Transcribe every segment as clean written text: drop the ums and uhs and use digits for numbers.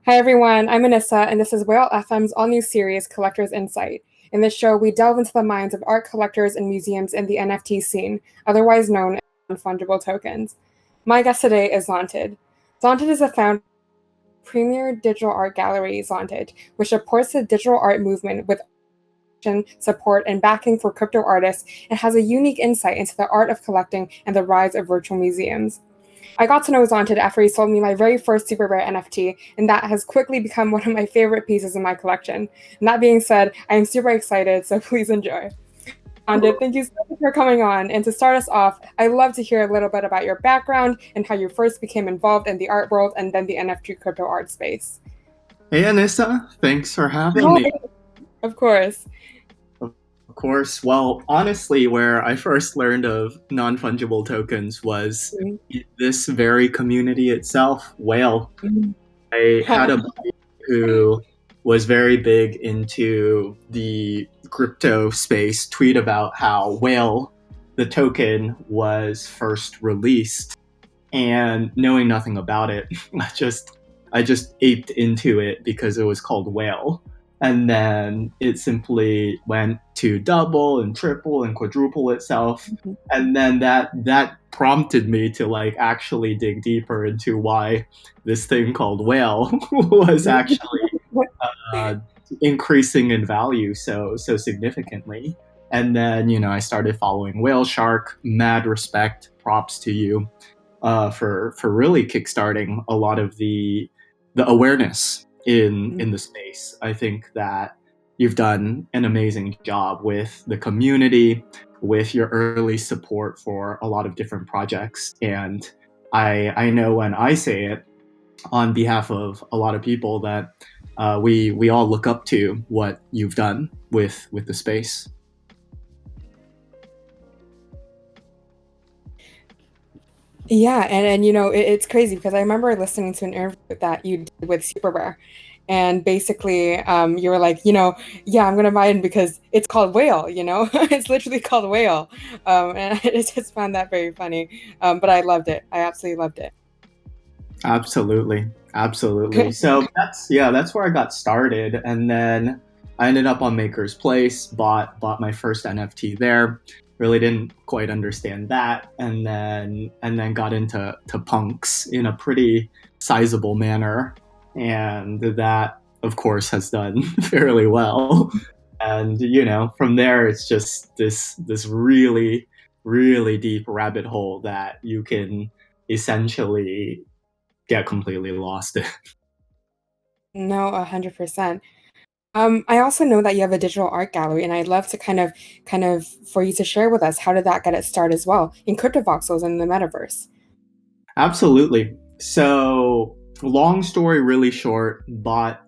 Hi everyone, I'm Annissa, and this is Whale FM's all-new series, Collector's Insight. In this show, we delve into the minds of art collectors and museums in the NFT scene, otherwise known as non-fungible tokens. My guest today is Zonted. Zonted is the founder of the premier digital art gallery, Zonted, which supports the digital art movement with support and backing for crypto artists and has a unique insight into the art of collecting and the rise of virtual museums. I got to know Zonted after he sold me my very first super rare NFT, and that has quickly become one of my favorite pieces in my collection. And that being said, I am super excited, so please enjoy. Zonted, thank you so much for coming on. And to start us off, I'd love to hear a little bit about your background and how you first became involved in the art world and then the NFT crypto art space. Hey, Annissa, thanks for having me. Of course. Of course. Well, honestly, where I first learned of non-fungible tokens was in this very community itself, Whale. I had a buddy who was very big into the crypto space tweet about how Whale, the token, was first released. And knowing nothing about it, I just aped into it because it was called Whale. And then it simply went to double and triple and quadruple itself. And then that prompted me to actually dig deeper into why this thing called Whale was actually increasing in value so significantly. And then I started following Whale Shark. Mad respect, props to you for really kickstarting a lot of the awareness in the space. I think that you've done an amazing job with the community, with your early support for a lot of different projects. And I know when I say it on behalf of a lot of people that we all look up to what you've done with the space. Yeah, and it's crazy because I remember listening to an interview that you did with Super Rare, and basically you were like, yeah, I'm gonna buy it because it's called Whale, it's literally called Whale, and I just found that very funny. But I loved it. I absolutely loved it. Absolutely. So that's where I got started, and then I ended up on Maker's Place, bought my first NFT there. Really didn't quite understand that, and then got into punks in a pretty sizable manner, and that of course has done fairly well. And from there it's just this really deep rabbit hole that you can essentially get completely lost in. No, 100%. I also know that you have a digital art gallery, and I'd love to kind of for you to share with us how did that get its start as well in Cryptovoxels and the metaverse. Absolutely. So, long story really short, bought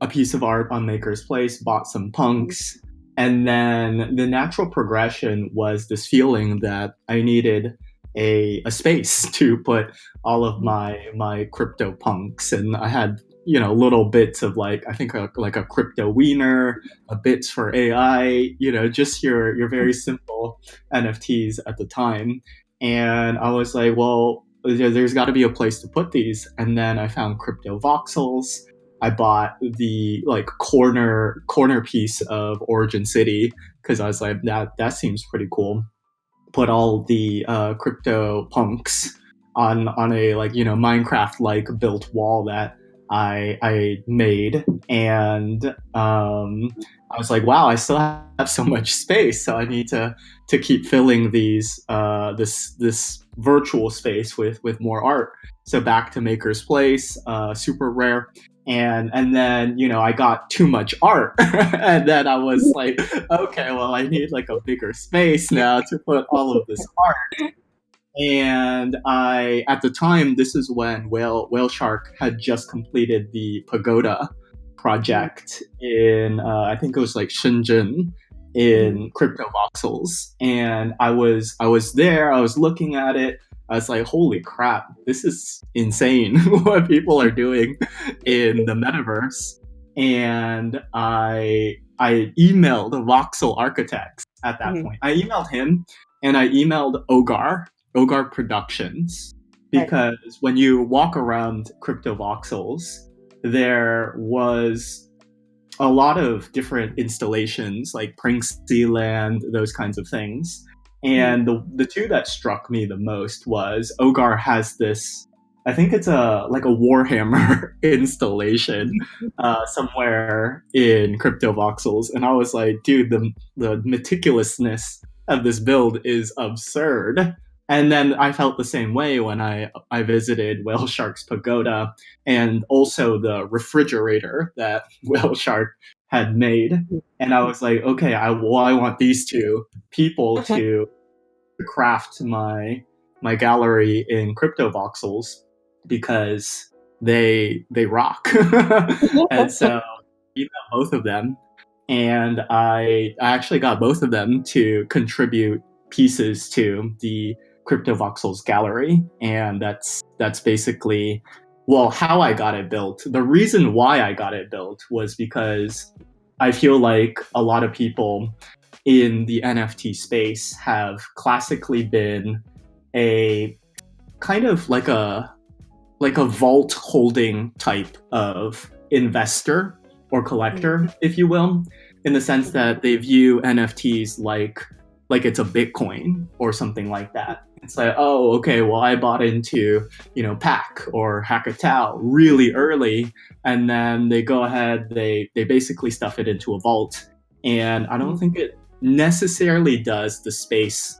a piece of art on Maker's Place, bought some punks, and then the natural progression was this feeling that I needed a space to put all of my crypto punks, and I had little bits of I think like a crypto wiener, a bits for AI, just your very simple NFTs at the time. And I was like, well, there's got to be a place to put these. And then I found Cryptovoxels. I bought the corner piece of Origin City because I was like, that seems pretty cool. Put all the crypto punks on a Minecraft built wall that I made, and I was like, wow, I still have so much space, so I need to keep filling these this virtual space with more art. So back to Maker's Place, Super Rare. And then I got too much art, and then I was like, okay, well, I need a bigger space now to put all of this art. And at the time, this is when Whale Shark had just completed the Pagoda project in, I think it was Shenzhen in Cryptovoxels. And I was there, I was looking at it. I was like, holy crap, this is insane what people are doing in the metaverse. And I emailed Voxel Architects at that point. I emailed him, and I emailed Ogar Productions, because when you walk around Cryptovoxels, there was a lot of different installations like Prinksy Land, those kinds of things. And the two that struck me the most was Ogar has this, I think it's a like a Warhammer installation somewhere in Cryptovoxels, and I was like, dude, the meticulousness of this build is absurd. And then I felt the same way when I visited Whale Shark's Pagoda, and also the refrigerator that Whale Shark had made. And I was like, okay, I want these two people to craft my gallery in Cryptovoxels because they rock. And so you got both of them, and I actually got both of them to contribute pieces to the Cryptovoxels gallery, and that's basically well how I got it built. The reason why I got it built was because I feel like a lot of people in the NFT space have classically been a kind of like a vault holding type of investor or collector, if you will, in the sense that they view NFTs like it's a Bitcoin or something like that. It's like, oh, okay, well, I bought into, Pack or Hackatao really early, and then they go ahead, they basically stuff it into a vault. And I don't think it necessarily does the space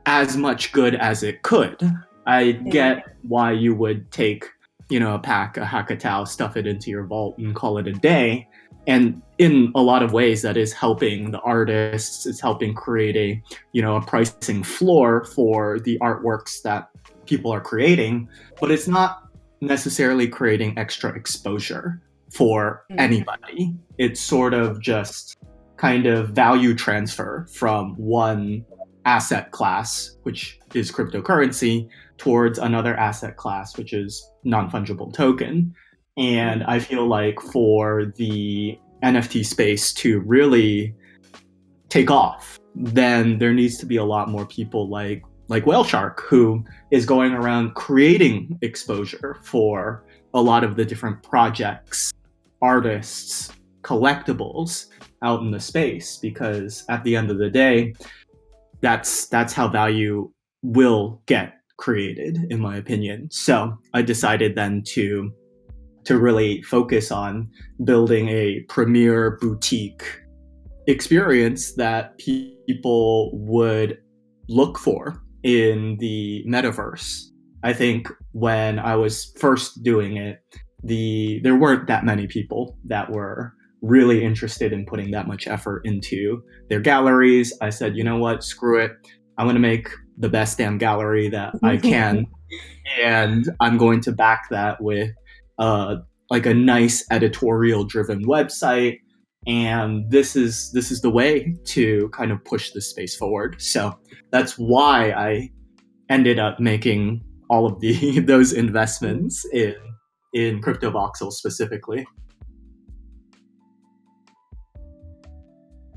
as much good as it could. I get why you would take, a Pack, a Hackatao, stuff it into your vault and call it a day. And in a lot of ways, that is helping the artists. It's helping create a pricing floor for the artworks that people are creating. But it's not necessarily creating extra exposure for anybody. It's sort of just kind of value transfer from one asset class, which is cryptocurrency, towards another asset class, which is non-fungible token. And I feel like for the NFT space to really take off, then there needs to be a lot more people like Whale Shark, who is going around creating exposure for a lot of the different projects, artists, collectibles out in the space, because at the end of the day, that's how value will get created, in my opinion. So I decided then to really focus on building a premier boutique experience that people would look for in the metaverse. I think when I was first doing it, there weren't that many people that were really interested in putting that much effort into their galleries. I said, you know what, screw it. I'm going to make the best damn gallery that I can. And I'm going to back that with like a nice editorial driven website. And this is the way to kind of push the space forward. So that's why I ended up making all of those investments in Cryptovoxels specifically.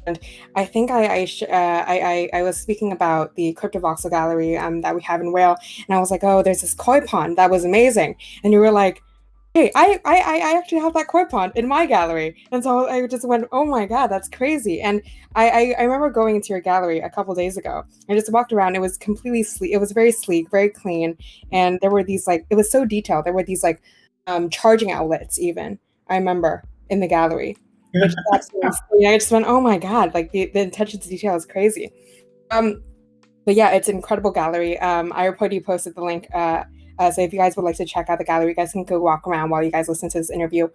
And I think I was speaking about the Cryptovoxel gallery that we have in Whale, and I was like, oh, there's this koi pond that was amazing, and you were like, hey, I actually have that koi pond in my gallery, and so I just went, oh my god, that's crazy. And I remember going into your gallery a couple days ago. I just walked around. It was completely sleek. It was very sleek, very clean, and there were these it was so detailed. There were these charging outlets even. I remember in the gallery. Which is absolutely insane. I just went, oh my god, like the attention to detail is crazy. But yeah, it's an incredible gallery. I already posted the link. So if you guys would like to check out the gallery, you guys can go walk around while you guys listen to this interview.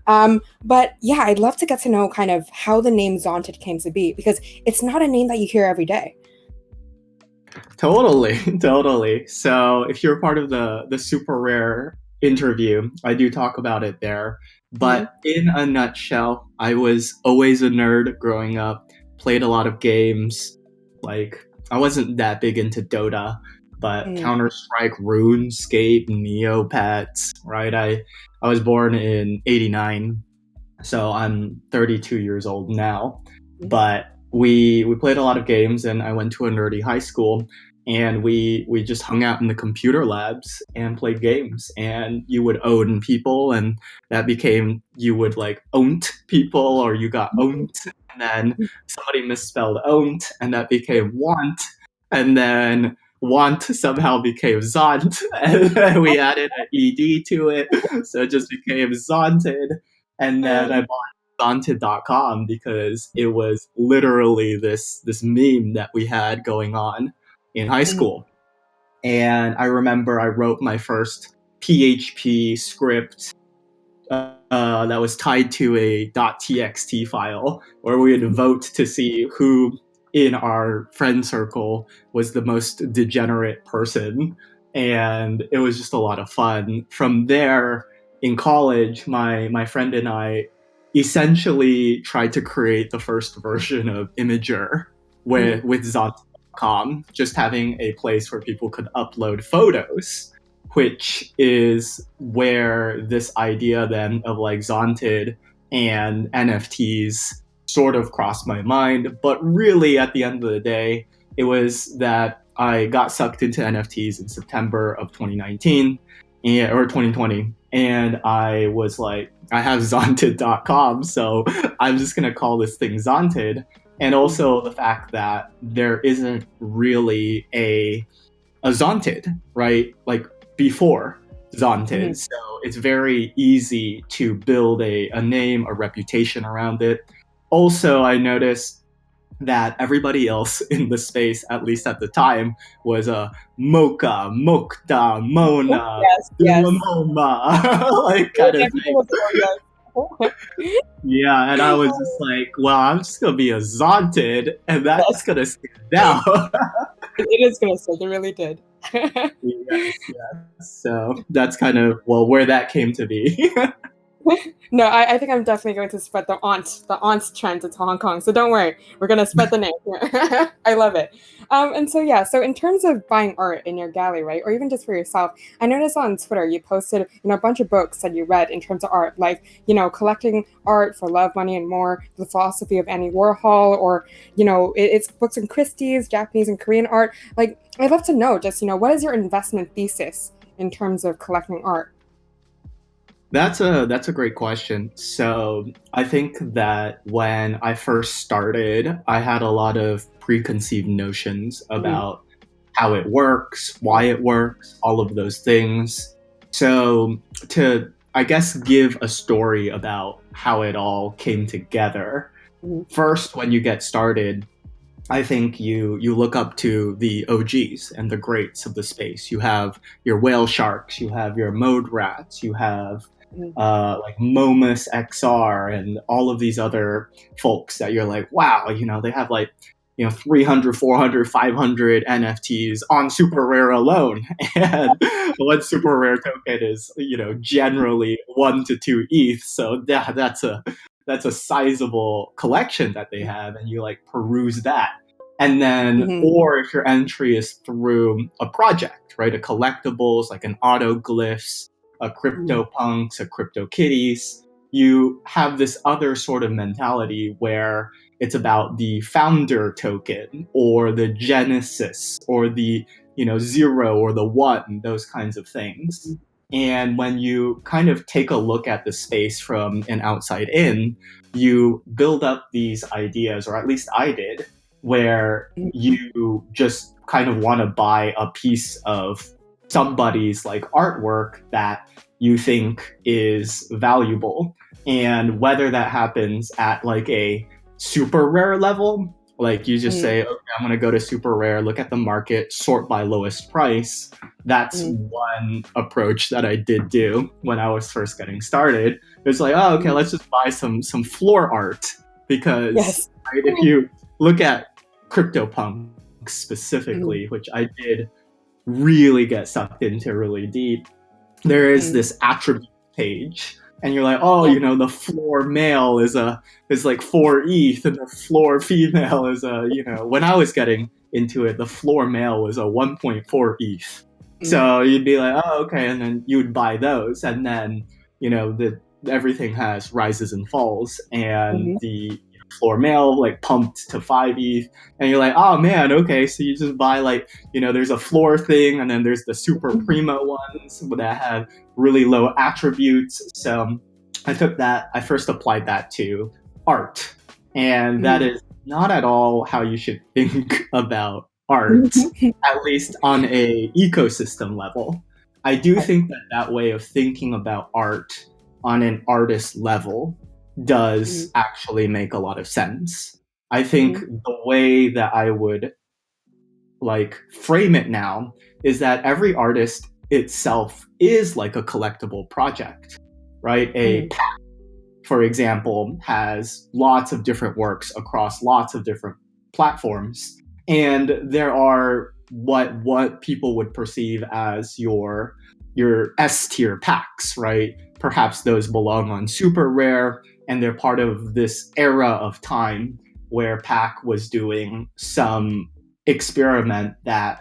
But yeah, I'd love to get to know kind of how the name Zonted came to be, because it's not a name that you hear every day. Totally. So if you're part of the super rare interview, I do talk about it there. But in a nutshell, I was always a nerd growing up, played a lot of games. Like, I wasn't that big into Dota, but Counter-Strike, RuneScape, Neopets, right? I was born in 89, so I'm 32 years old now. But we played a lot of games, and I went to a nerdy high school. and we just hung out in the computer labs and played games, and you would own people, and that became, you would like owned people, or you got owned, and then somebody misspelled owned, and that became want, and then want somehow became zont, and then we added an ed to it, so it just became zonted. And then I bought Zonted.com because it was literally this meme that we had going on in high school. And I remember I wrote my first PHP script that was tied to a .txt file, where we would vote to see who in our friend circle was the most degenerate person. And it was just a lot of fun. From there, in college, my friend and I essentially tried to create the first version of Imager with Zonted.com, just having a place where people could upload photos, which is where this idea then of like Zonted and NFTs sort of crossed my mind. But really, at the end of the day, it was that I got sucked into NFTs in September of 2019 or 2020. And I was like, I have Zonted.com, so I'm just going to call this thing Zonted. And also the fact that there isn't really a Zonted, right? Like before Zonted. So it's very easy to build a name, a reputation around it. Also, I noticed that everybody else in the space, at least at the time, was a Mocha, Mokta, Mona, Dulomoma, like kind of thing. Yeah, and I was just like, well, I'm just gonna be a Zonted, and that's gonna stand out. It is gonna stick. It really did. Yes. So that's kind of, well, where that came to be. No, I think I'm definitely going to spread the aunt trend to Hong Kong. So don't worry, we're gonna spread the name. I love it. And so yeah, so in terms of buying art in your gallery, right, or even just for yourself, I noticed on Twitter you posted, a bunch of books that you read in terms of art, like collecting art for love, money, and more, the philosophy of Andy Warhol, or it's books in Christie's, Japanese and Korean art. Like, I'd love to know just what is your investment thesis in terms of collecting art? That's a great question. So I think that when I first started, I had a lot of preconceived notions about how it works, why it works, all of those things. So to, I guess, give a story about how it all came together. First, when you get started, I think you look up to the OGs and the greats of the space. You have your whale sharks, you have your mode rats, you have like Momus XR and all of these other folks that you're like, wow, they have like 300, 400, 500 NFTs on super rare alone, and one super rare token is generally 1 to 2 ETH. So that's a sizable collection that they have, and you like peruse that. And then, or if your entry is through a project, right, a collectibles like an autoglyphs, a CryptoPunks, a CryptoKitties, you have this other sort of mentality where it's about the founder token or the genesis or the 0 or the 1, those kinds of things. And when you kind of take a look at the space from an outside in, you build up these ideas, or at least I did, where you just kind of want to buy a piece of somebody's like artwork that you think is valuable. And whether that happens at like a super rare level, like you just say, okay, I'm going to go to super rare, look at the market, sort by lowest price. That's one approach that I did do when I was first getting started. It was like, oh, okay, let's just buy some floor art, because right, if you look at CryptoPunks specifically, which I did really get sucked into really deep, there is this attribute page, and you're like, oh, the floor male is like 4 ETH, and the floor female is when I was getting into it, the floor male was a 1.4 ETH. So you'd be like, oh, okay, and then you would buy those, and then everything has rises and falls, and the floor mail like pumped to 5 ETH, and you're like, oh man, okay, so you just buy like, there's a floor thing, and then there's the super primo ones that have really low attributes. So I first applied that to art, and that is not at all how you should think about art, at least on a ecosystem level. I do think that way of thinking about art on an artist level does actually make a lot of sense. I think the way that I would frame it now is that every artist itself is like a collectible project, right? A pack, for example, has lots of different works across lots of different platforms, and there are what people would perceive as your S tier packs, right? Perhaps those belong on super rare, and they're part of this era of time where pack was doing some experiment that,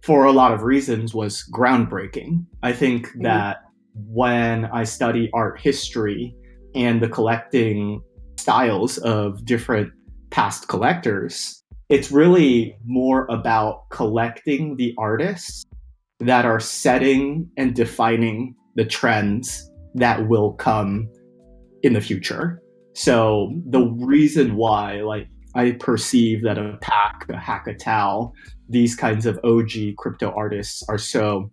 for a lot of reasons, was groundbreaking. I think that when I study art history and the collecting styles of different past collectors, it's really more about collecting the artists that are setting and defining the trends that will come in the future. So the reason why I perceive that a pack, a Hackatao, these kinds of OG crypto artists are so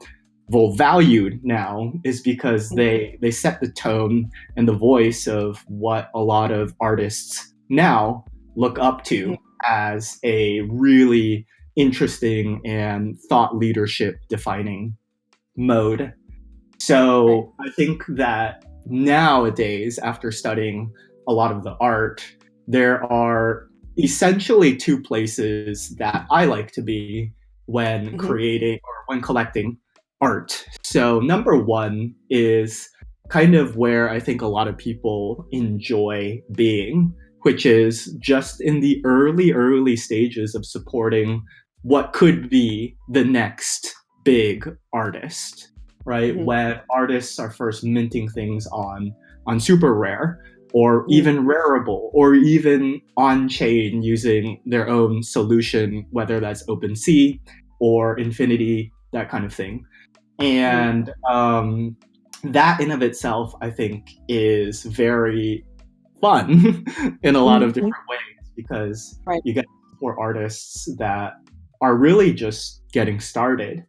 valued now is because they set the tone and the voice of what a lot of artists now look up to as a really interesting and thought leadership defining mode. So I think that nowadays, after studying a lot of the art, there are essentially two places that I like to be when creating or when collecting art. So number one is kind of where I think a lot of people enjoy being, which is just in the early stages of supporting what could be the next big artist, right? When artists are first minting things on super rare, or even rareable, or even on chain using their own solution, whether that's OpenSea or Infinity, that kind of thing. And that in of itself, I think, is very fun in a lot of different ways, because you get more artists that are really just getting started.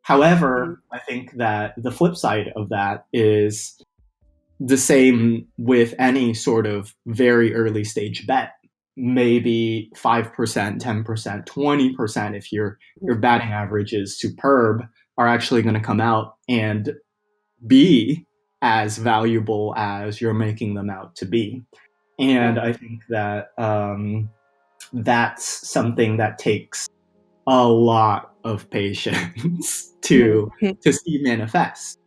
However, I think that the flip side of that is the same with any sort of very early stage bet. Maybe 5%, 10%, 20%, if your batting average is superb, are actually going to come out and be as valuable as you're making them out to be. And I think that that's something that takes a lot of patience to see manifest.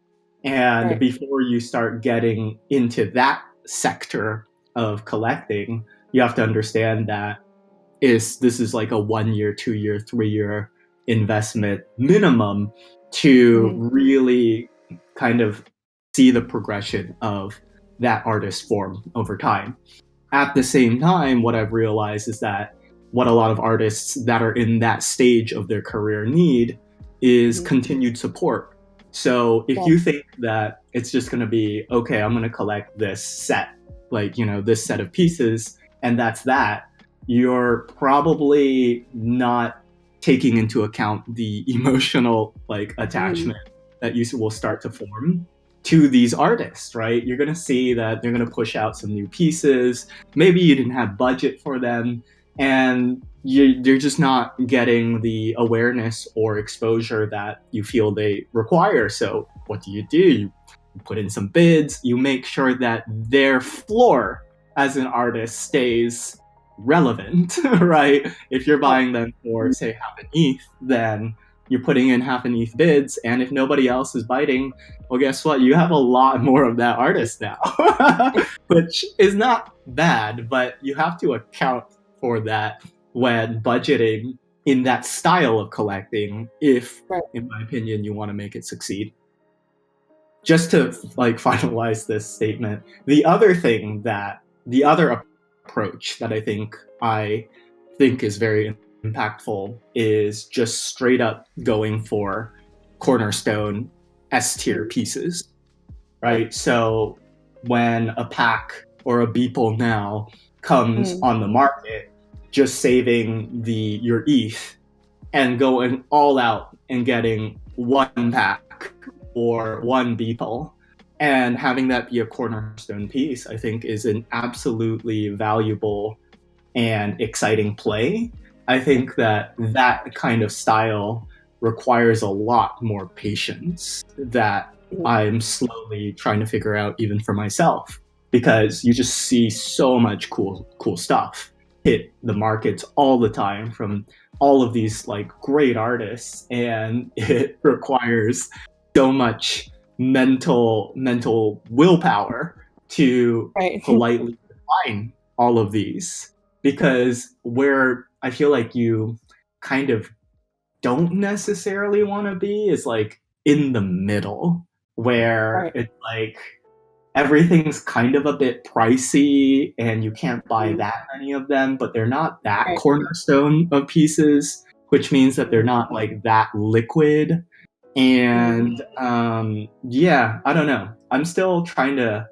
And before you start getting into that sector of collecting, you have to understand that this is like a 1 year, 2 year, 3 year investment minimum to really kind of see the progression of that artist form over time. At the same time, what I've realized is that what a lot of artists that are in that stage of their career need is continued support. So if you think that it's just going to be, okay, I'm going to collect this set, this set of pieces, and that's that, you're probably not taking into account the emotional attachment that you will start to form to these artists, right? You're going to see that they're going to push out some new pieces. Maybe you didn't have budget for them, and you're just not getting the awareness or exposure that you feel they require. So what do? You put in some bids, you make sure that their floor as an artist stays relevant, right? If you're buying them for, say, half an ETH, then you're putting in half an ETH bids, and if nobody else is biting, well, guess what? You have a lot more of that artist now, which is not bad, but you have to account for that when budgeting in that style of collecting, if, in my opinion, you want to make it succeed. Just to finalize this statement, the other approach that I think is very impactful is just straight up going for cornerstone S tier pieces, right? So when a pack or a Beeple now comes on the market, just saving your ETH and going all out and getting one pack or one Beeple and having that be a cornerstone piece, I think is an absolutely valuable and exciting play. I think that kind of style requires a lot more patience that I'm slowly trying to figure out even for myself, because you just see so much cool stuff hit the markets all the time from all of these like great artists, and it requires so much mental willpower to politely define all of these, because where I feel like you kind of don't necessarily want to be is like in the middle, where it's like everything's kind of a bit pricey and you can't buy that many of them, but they're not that cornerstone of pieces, which means that they're not like that liquid. And yeah, I don't know. I'm still trying to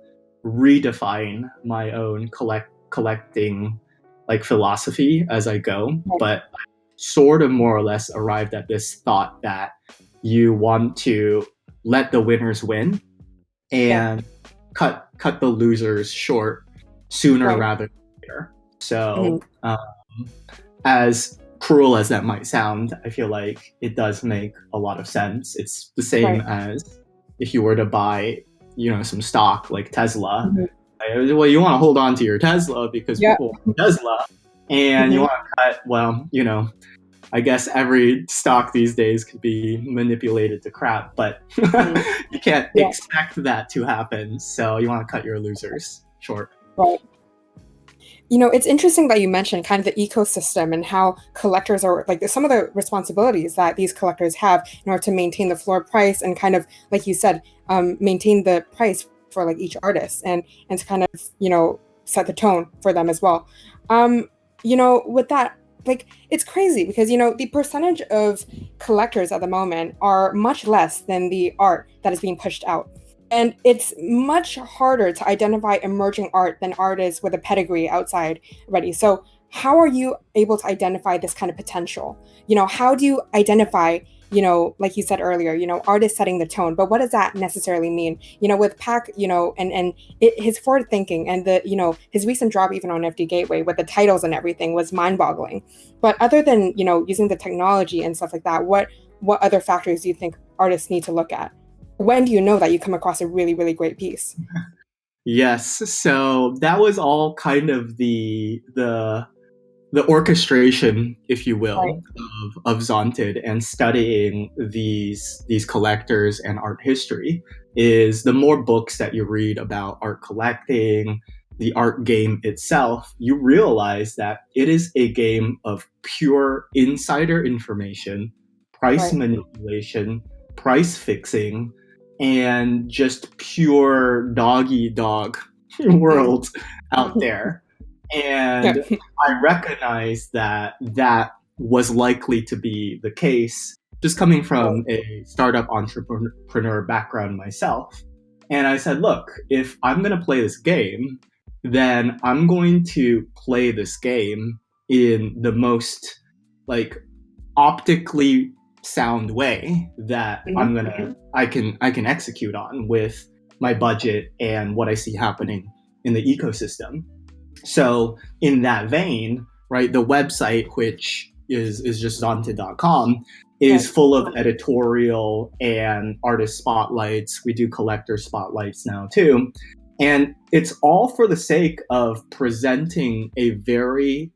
redefine my own collecting like philosophy as I go, but I sort of more or less arrived at this thought that you want to let the winners win and cut the losers short sooner rather than later. So as cruel as that might sound, I feel like it does make a lot of sense. It's the same as if you were to buy, some stock like Tesla. Well, you want to hold on to your Tesla because people want Tesla, and you want to cut, well, I guess every stock these days could be manipulated to crap, but you can't expect that to happen. So you want to cut your losers short. Right. It's interesting that you mentioned kind of the ecosystem and how collectors are like some of the responsibilities that these collectors have in order to maintain the floor price and kind of, like you said, maintain the price for like each artist and to kind of, set the tone for them as well. With that, like, it's crazy because, the percentage of collectors at the moment are much less than the art that is being pushed out. And it's much harder to identify emerging art than artists with a pedigree outside already. So how are you able to identify this kind of potential? How do you identify, like you said earlier, artists setting the tone, but what does that necessarily mean? With Pac, his forward thinking and his recent drop even on FD Gateway with the titles and everything was mind boggling. But other than, using the technology and stuff like that, what other factors do you think artists need to look at? When do you know that you come across a really, really great piece? Yes, so that was all kind of the orchestration, if you will, of Zonted, and studying these collectors and art history. Is the more books that you read about art collecting, the art game itself, you realize that it is a game of pure insider information, price manipulation, price fixing, and just pure dog world out there. And I recognize that was likely to be the case, just coming from a startup entrepreneur background myself. And I said, look, if I'm going to play this game, then I'm going to play this game in the most like optically sound way that I can execute on with my budget and what I see happening in the ecosystem. So in that vein, right, the website, which is just zonted.com, is full of editorial and artist spotlights. We do collector spotlights now too. And it's all for the sake of presenting a very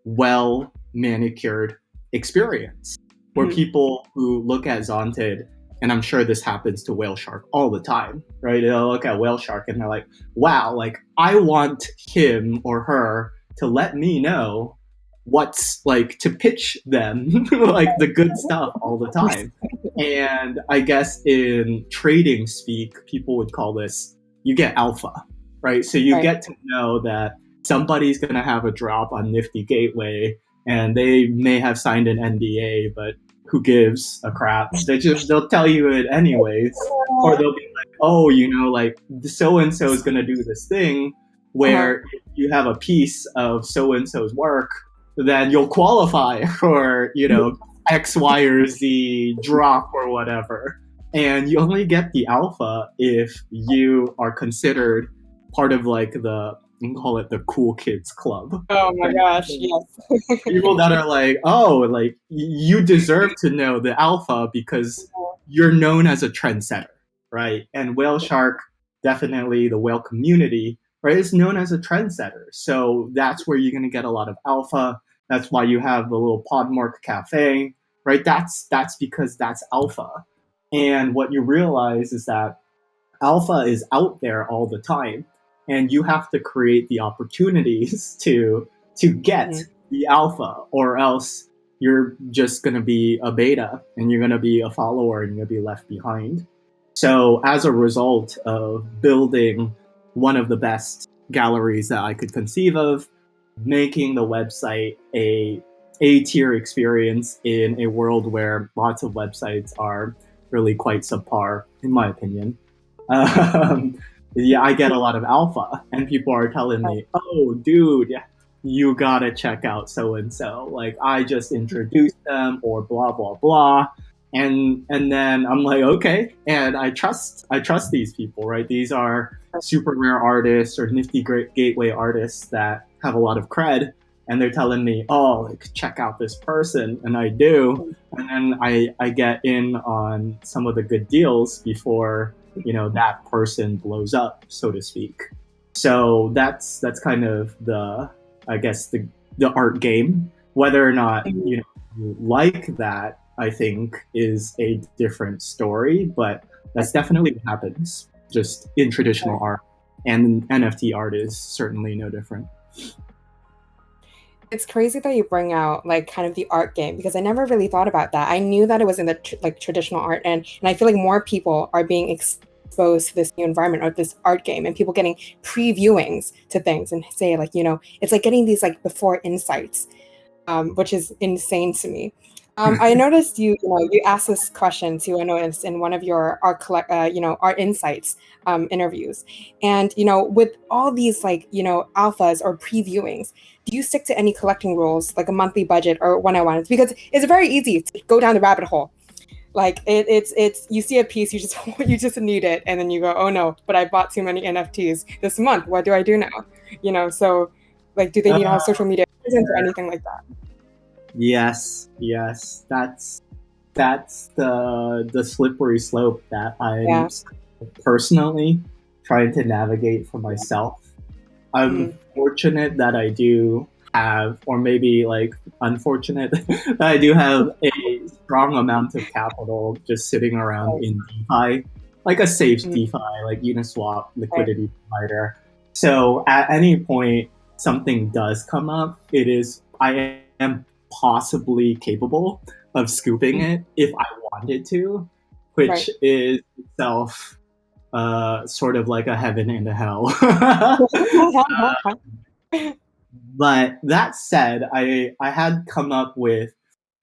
well manicured experience where people who look at Zonted, and I'm sure this happens to Whale Shark all the time, right? They'll look at Whale Shark and they're like, wow, like I want him or her to let me know what's like to pitch them like the good stuff all the time. And I guess in trading speak, people would call this, you get alpha, right? So you get to know that somebody's going to have a drop on Nifty Gateway, and they may have signed an NDA, but who gives a crap? They'll tell you it anyways, or they'll be like, oh, like so and so is going to do this thing where if you have a piece of so and so's work, then you'll qualify for X, Y, or Z drop or whatever. And you only get the alpha if you are considered part of like you can call it the cool kids club. Oh my gosh, yes. People that are like, oh, like you deserve to know the alpha because you're known as a trendsetter, right? And Whale Shark, definitely the whale community, right, is known as a trendsetter. So that's where you're going to get a lot of alpha. That's why you have the little Podmark Cafe, right? That's because that's alpha. And what you realize is that alpha is out there all the time, and you have to create the opportunities to get the alpha, or else you're just going to be a beta and you're going to be a follower and you're going to be left behind. So as a result of building one of the best galleries that I could conceive of, making the website a A-tier experience in a world where lots of websites are really quite subpar, in my opinion. I get a lot of alpha, and people are telling me, oh, dude, you gotta check out so-and-so. Like, I just introduced them, or blah, blah, blah. And then I'm like, okay, and I trust these people, right? These are super rare artists or Nifty Gateway artists that have a lot of cred, and they're telling me, oh, like, check out this person, and I do, and then I get in on some of the good deals before that person blows up, so to speak. So that's kind of the art game. Whether or not you like that, I think, is a different story, but that's definitely what happens just in traditional art, and NFT art is certainly no different. It's crazy that you bring out like kind of the art game, because I never really thought about that. I knew that it was in the traditional art, and I feel like more people are being exposed to this new environment or this art game, and people getting previewings to things and say like, it's like getting these like before insights, which is insane to me. I noticed you asked this question too. I noticed in one of your art insights interviews, and with all these like alphas or previewings, do you stick to any collecting rules, like a monthly budget or one-on-ones? Because it's very easy to go down the rabbit hole. Like it's you see a piece, you just need it, and then you go, oh no, but I bought too many NFTs this month. What do I do now? So like, do they need to have social media presence or anything like that? Yes, that's the slippery slope that I'm personally trying to navigate for myself. I'm fortunate that I do have, or maybe like unfortunate that I do have a strong amount of capital just sitting around in DeFi, like a safe DeFi, like Uniswap liquidity provider. So at any point something does come up, I am possibly capable of scooping it if I wanted to, which is itself sort of like a heaven and a hell. But that said, I had come up with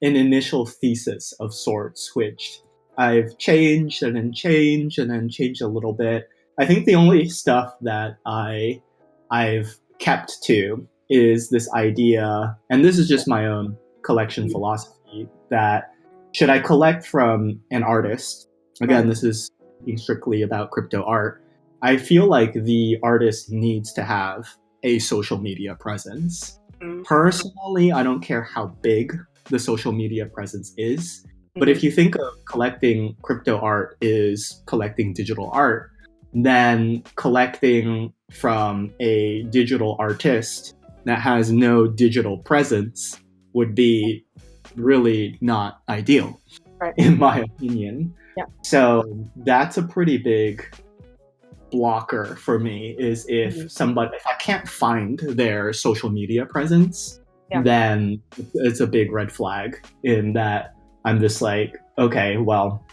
an initial thesis of sorts, which I've changed and then changed and then changed a little bit. I think the only stuff that I've kept to is this idea, and this is just my own collection philosophy, that should I collect from an artist, again, this is strictly about crypto art, I feel like the artist needs to have a social media presence. Personally, I don't care how big the social media presence is, but if you think of collecting crypto art is collecting digital art, then collecting from a digital artist that has no digital presence would be really not ideal, in my opinion. So that's a pretty big blocker for me, is if I can't find their social media presence, then it's a big red flag, in that I'm just like, okay, well,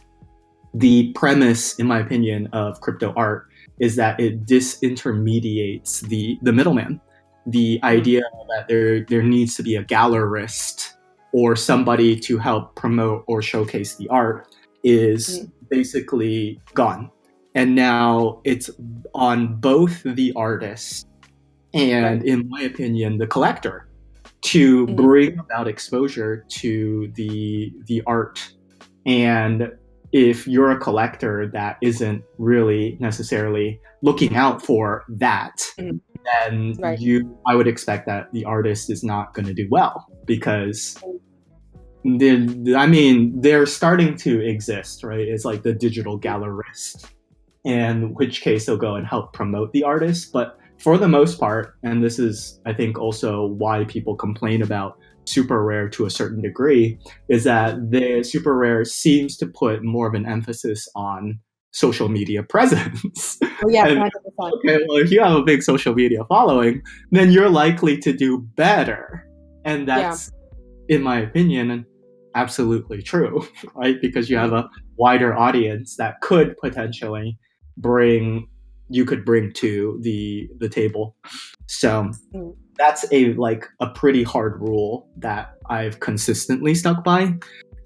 the premise, in my opinion, of crypto art is that it disintermediates the middleman. the idea that there needs to be a gallerist or somebody to help promote or showcase the art is basically gone. And now it's on both the artist and, in my opinion, the collector to bring about exposure to the art. And if you're a collector that isn't really necessarily looking out for that, then I would expect that the artist is not going to do well, because they're starting to exist, right? It's like the digital gallerist, in which case they'll go and help promote the artist. But for the most part, and this is, I think, also why people complain about super rare to a certain degree, is that the super rare seems to put more of an emphasis on social media presence. Oh, yeah, and, 100%. okay, well, if you have a big social media following, then you're likely to do better. And that's, in my opinion, absolutely true, right? Because you have a wider audience that could potentially bring to the table. So that's a pretty hard rule that I've consistently stuck by.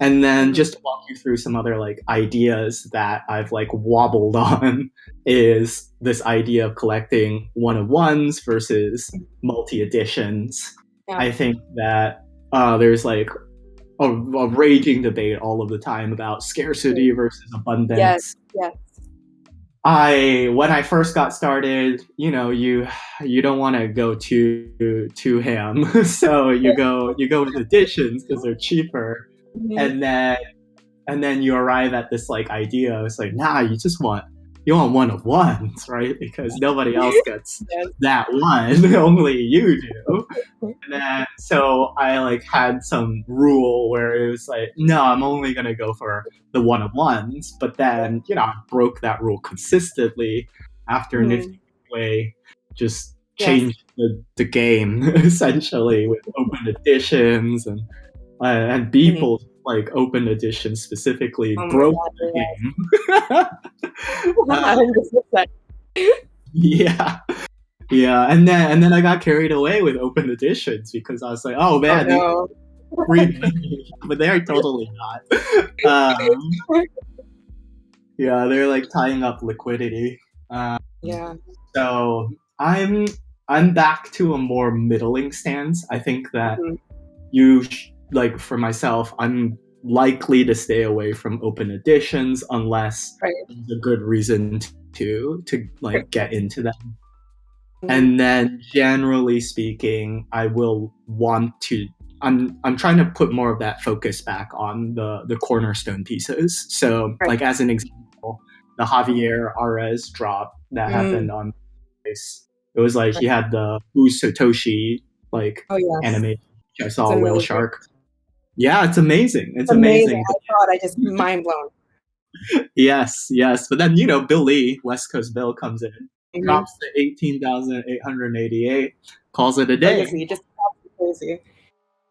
And then just to walk you through some other ideas that I've wobbled on is this idea of collecting one-of-ones versus multi-editions. I think that there's a raging debate all of the time about scarcity versus abundance. Yes. When I first got started, you don't want to go too ham, so you go with editions because they're cheaper, and then you arrive at this idea. It's nah, you want one of ones, right? Because nobody else gets that one, only you do. And then so I had some rule where it was no, I'm only gonna go for the one of ones. But then I broke that rule consistently after Nifty Way just changed the game essentially with open editions and people open edition specifically broke the game. Yeah, and then I got carried away with open editions because I was like, oh man, but they're totally not. They're tying up liquidity. So I'm back to a more middling stance. I think that for myself, I'm likely to stay away from open editions unless there's a good reason to get into them. And then generally speaking, I will want to I'm trying to put more of that focus back on the cornerstone pieces. So as an example, the Javier Arez drop that happened on this, it was he had the Who's Satoshi animation, which I saw a whale shark. Yeah, it's amazing. It's amazing. I just mind blown. Yes. But then Bill Lee, West Coast Bill, comes in, drops to 18,888, calls it a day. Crazy.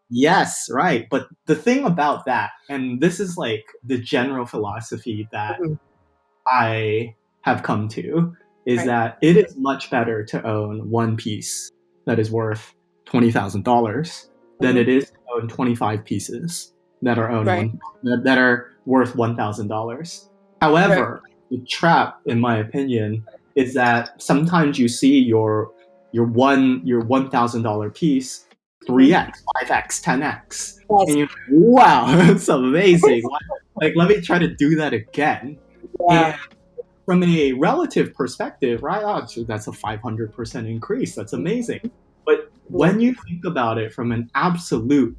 Yes, right. But the thing about that, and this is the general philosophy that I have come to, is that it is much better to own one piece that is worth $20,000 than it is to own 25 pieces that are owned that are worth $1,000. However, the trap, in my opinion, is that sometimes you see your $1,000 piece 3x, 5x, 10x, and you're wow, that's amazing. Let me try to do that again. And from a relative perspective, right? Oh, so that's a 500% increase. That's amazing. But when you think about it from an absolute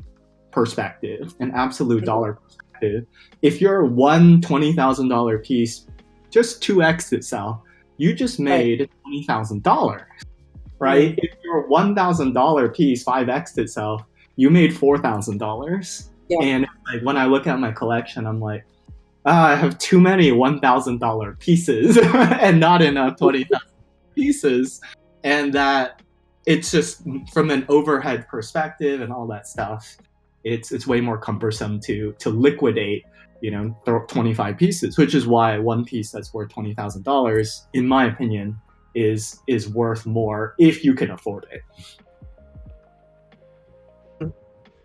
perspective, an absolute dollar perspective, if your one $20,000 piece just 2x itself, you just made $20,000, right? If your $1,000 piece 5x itself, you made $4,000. And when I look at my collection, I'm like, I have too many $1,000 pieces and not enough 20,000 pieces, and that it's just from an overhead perspective and all that stuff, it's way more cumbersome to liquidate 25 pieces, which is why one piece that's worth $20,000, in my opinion, is worth more if you can afford it.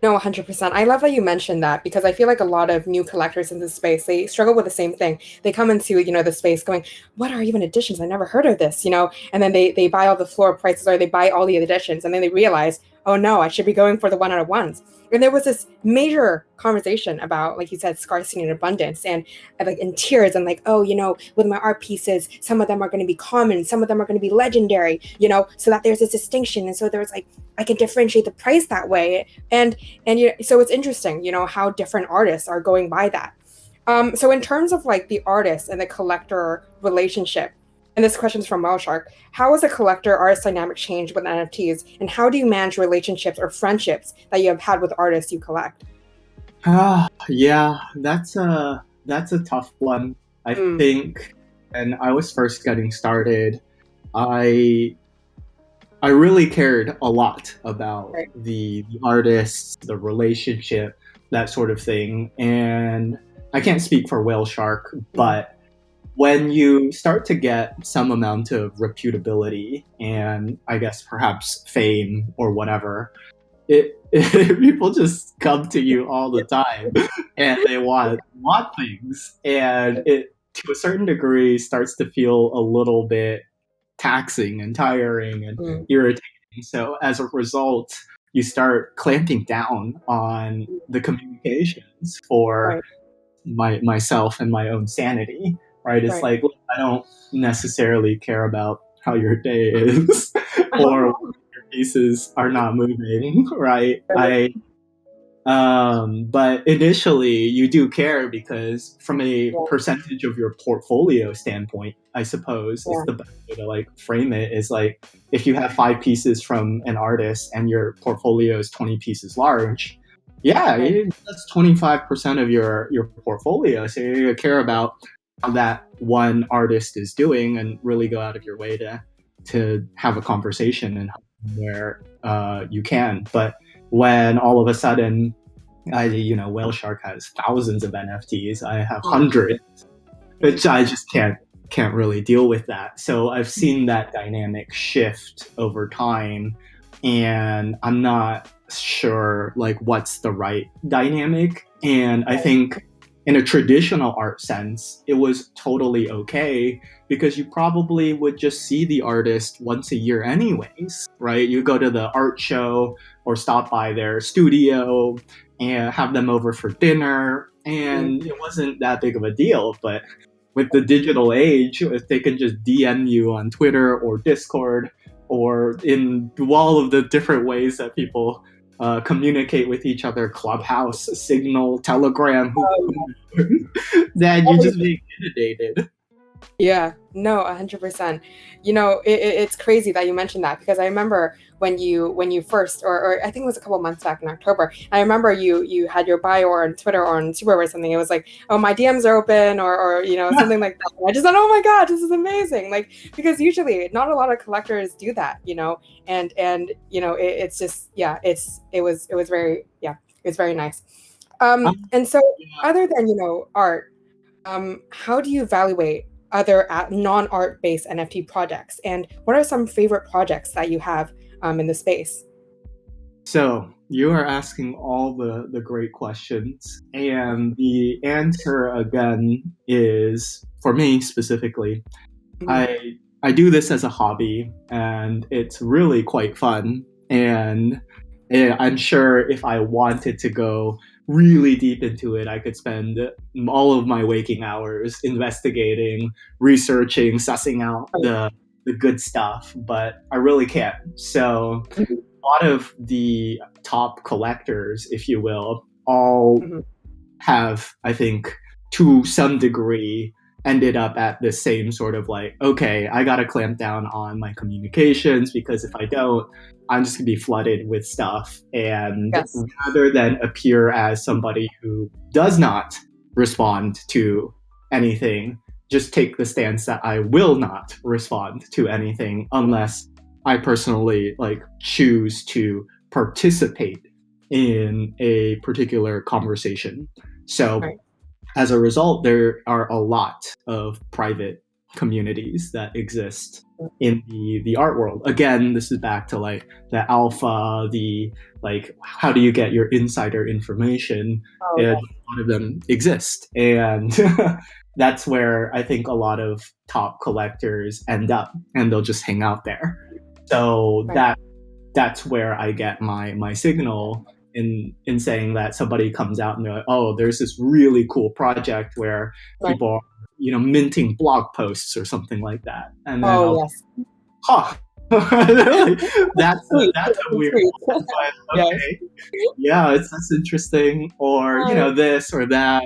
No, 100%. I love that you mentioned that because I feel like a lot of new collectors in this space, they struggle with the same thing. They come into, the space going, what are even editions? I never heard of this, and then they buy all the floor prices or they buy all the editions and then they realize, oh no, I should be going for the one out of ones. And there was this major conversation about, like you said, scarcity and abundance and like in tiers and like, oh, with my art pieces, some of them are going to be common, some of them are going to be legendary, so that there's this distinction. And so there's like, I can differentiate the price that way. And so it's interesting, how different artists are going by that. So in terms of like the artist and the collector relationship, and this question's from Whale Shark, how has a collector artist dynamic changed with NFTs, and how do you manage relationships or friendships that you have had with artists you collect? Yeah, that's a tough one. I think when I was first getting started, I I really cared a lot about Right. the artists, the relationship, that sort of thing. And I can't speak for Whale Shark, but when you start to get some amount of reputability and I guess perhaps fame or whatever, people just come to you all the time and they want things, and it to a certain degree starts to feel a little bit taxing and tiring and Mm. irritating. So as a result, you start clamping down on the communications for Right. myself and my own sanity. Right? It's Right. like, look, I don't necessarily care about how your day is or your pieces are not moving. Right? But initially, you do care because, from a Yeah. percentage of your portfolio standpoint, I suppose is Yeah. the best way to like frame it. Is like if you have 5 pieces from an artist and your portfolio is 20 pieces large, yeah, Right. that's 25% of your portfolio. So you care about how that one artist is doing and really go out of your way to have a conversation and help them where you can. But when all of a sudden, Whale Shark has thousands of NFTs, I have Mm. hundreds, which I just can't really deal with that. So I've seen that dynamic shift over time, and I'm not sure like what's the right dynamic. And I think in a traditional art sense, it was totally okay because you probably would just see the artist once a year anyways, right? You go to the art show or stop by their studio and have them over for dinner, Mm. and it wasn't that big of a deal. But with the digital age, if they can just DM you on Twitter or Discord or in all of the different ways that people communicate with each other, Clubhouse, Signal, Telegram, then you're just being inundated. Yeah, no, 100%. It's crazy that you mentioned that because I remember when you first, or I think it was a couple months back in October. I remember you had your bio on Twitter or on Super or something. It was like, oh, my DMs are open, or something like that. And I just thought, oh my god, this is amazing. Like because usually not a lot of collectors do that, it's just it was very it's very nice. And so other than art, how do you evaluate other non-art based NFT projects, and what are some favorite projects that you have in the space? So you are asking all the great questions, and the answer again is, for me specifically, Mhm. I do this as a hobby, and it's really quite fun. And I'm sure if I wanted to go really deep into it, I could spend all of my waking hours investigating, researching, sussing out the good stuff. But I really can't. So a lot of the top collectors, if you will, all Mhm. have, I think, to some degree, ended up at the same sort of like, okay, I got to clamp down on my communications because if I don't, I'm just going to be flooded with stuff. And Yes. rather than appear as somebody who does not respond to anything, just take the stance that I will not respond to anything unless I personally like choose to participate in a particular conversation. So Right. as a result, there are a lot of private communities that exist in the art world. Again, this is back to like the alpha, the like how do you get your insider information? And a lot of them exist, and that's where I think a lot of top collectors end up, and they'll just hang out there. So that's where I get my signal in saying that somebody comes out and they're like, oh, there's this really cool project where people are, minting blog posts or something like that, and then huh. that's a weird one, but okay. Yeah, that's interesting. Or this or that,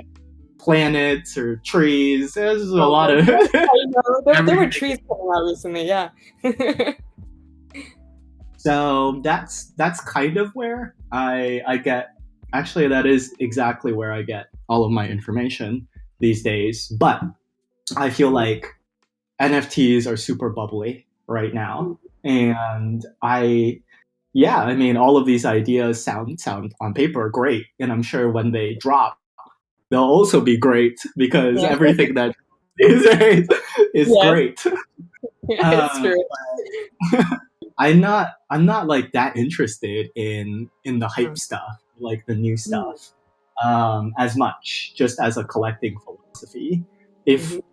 planets or trees. There's a lot of I know. There were trees coming out recently, yeah. So that's kind of where I get. Actually, that is exactly where I get all of my information these days. But I feel like NFTs are super bubbly right now, and I mean, all of these ideas sound on paper great, and I'm sure when they drop, they'll also be great because everything that is great. It's true. I'm not like that interested in the hype stuff, like the new stuff, as much, just as a collecting philosophy.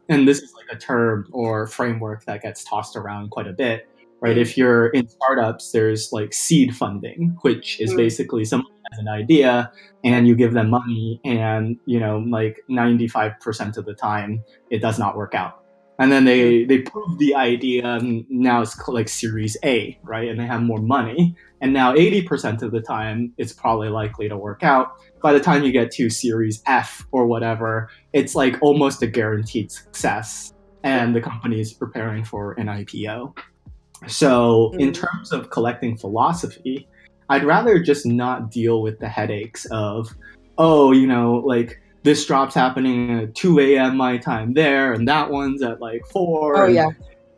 And this is like a term or framework that gets tossed around quite a bit, right? If you're in startups, there's like seed funding, which is basically someone has an idea and you give them money, and like 95% of the time it does not work out. And then they prove the idea, and now it's like Series A, right? And they have more money. And now 80% of the time, it's probably likely to work out. By the time you get to Series F or whatever, it's like almost a guaranteed success. And the company is preparing for an IPO. So in terms of collecting philosophy, I'd rather just not deal with the headaches of, like, this drop's happening at 2 a.m. my time there, and that one's at like 4.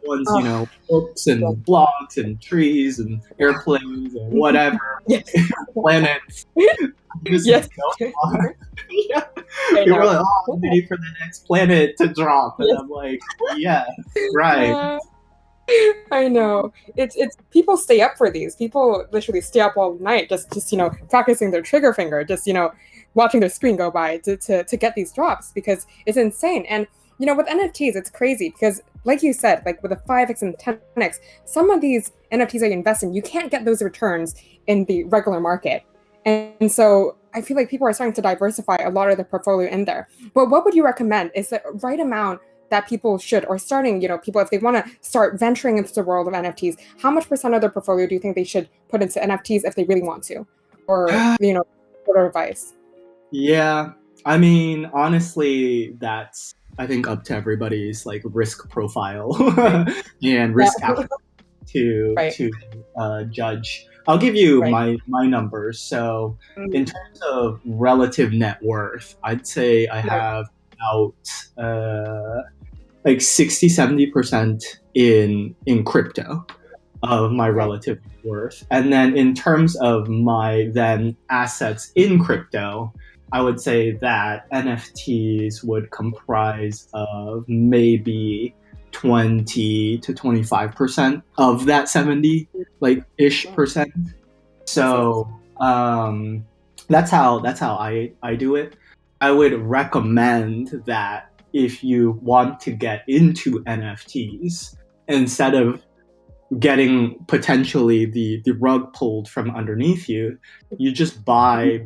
One's, books and blogs and trees and airplanes and whatever, planets. Yes. People are like, oh, I'm waiting for the next planet to drop. And I'm like, yeah, right. I know. It's people stay up for these. People literally stay up all night just practicing their trigger finger, just watching their screen go by to get these drops, because it's insane. And with NFTs, it's crazy because, like you said, like with the 5x and 10x, some of these NFTs that you invest in, you can't get those returns in the regular market. And so I feel like people are starting to diversify a lot of their portfolio in there. But what would you recommend is the right amount that people should, or starting, people, if they want to start venturing into the world of NFTs, how much % of their portfolio do you think they should put into NFTs if they really want to? Or, what advice? Yeah, I mean, honestly, that's, I think, up to everybody's like risk profile and risk appetite to judge. I'll give you my numbers. So in terms of relative net worth, I'd say I have about like 60-70% in crypto of my relative worth. And then in terms of my then assets in crypto, I would say that NFTs would comprise of maybe 20 to 25% of that 70 like ish percent. So that's how I do it. I would recommend that if you want to get into NFTs, instead of getting potentially the rug pulled from underneath you, you just buy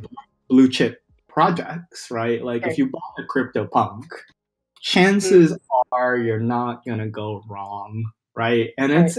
blue chip projects, right? Like if you bought a CryptoPunk, chances are you're not gonna go wrong, right? And it's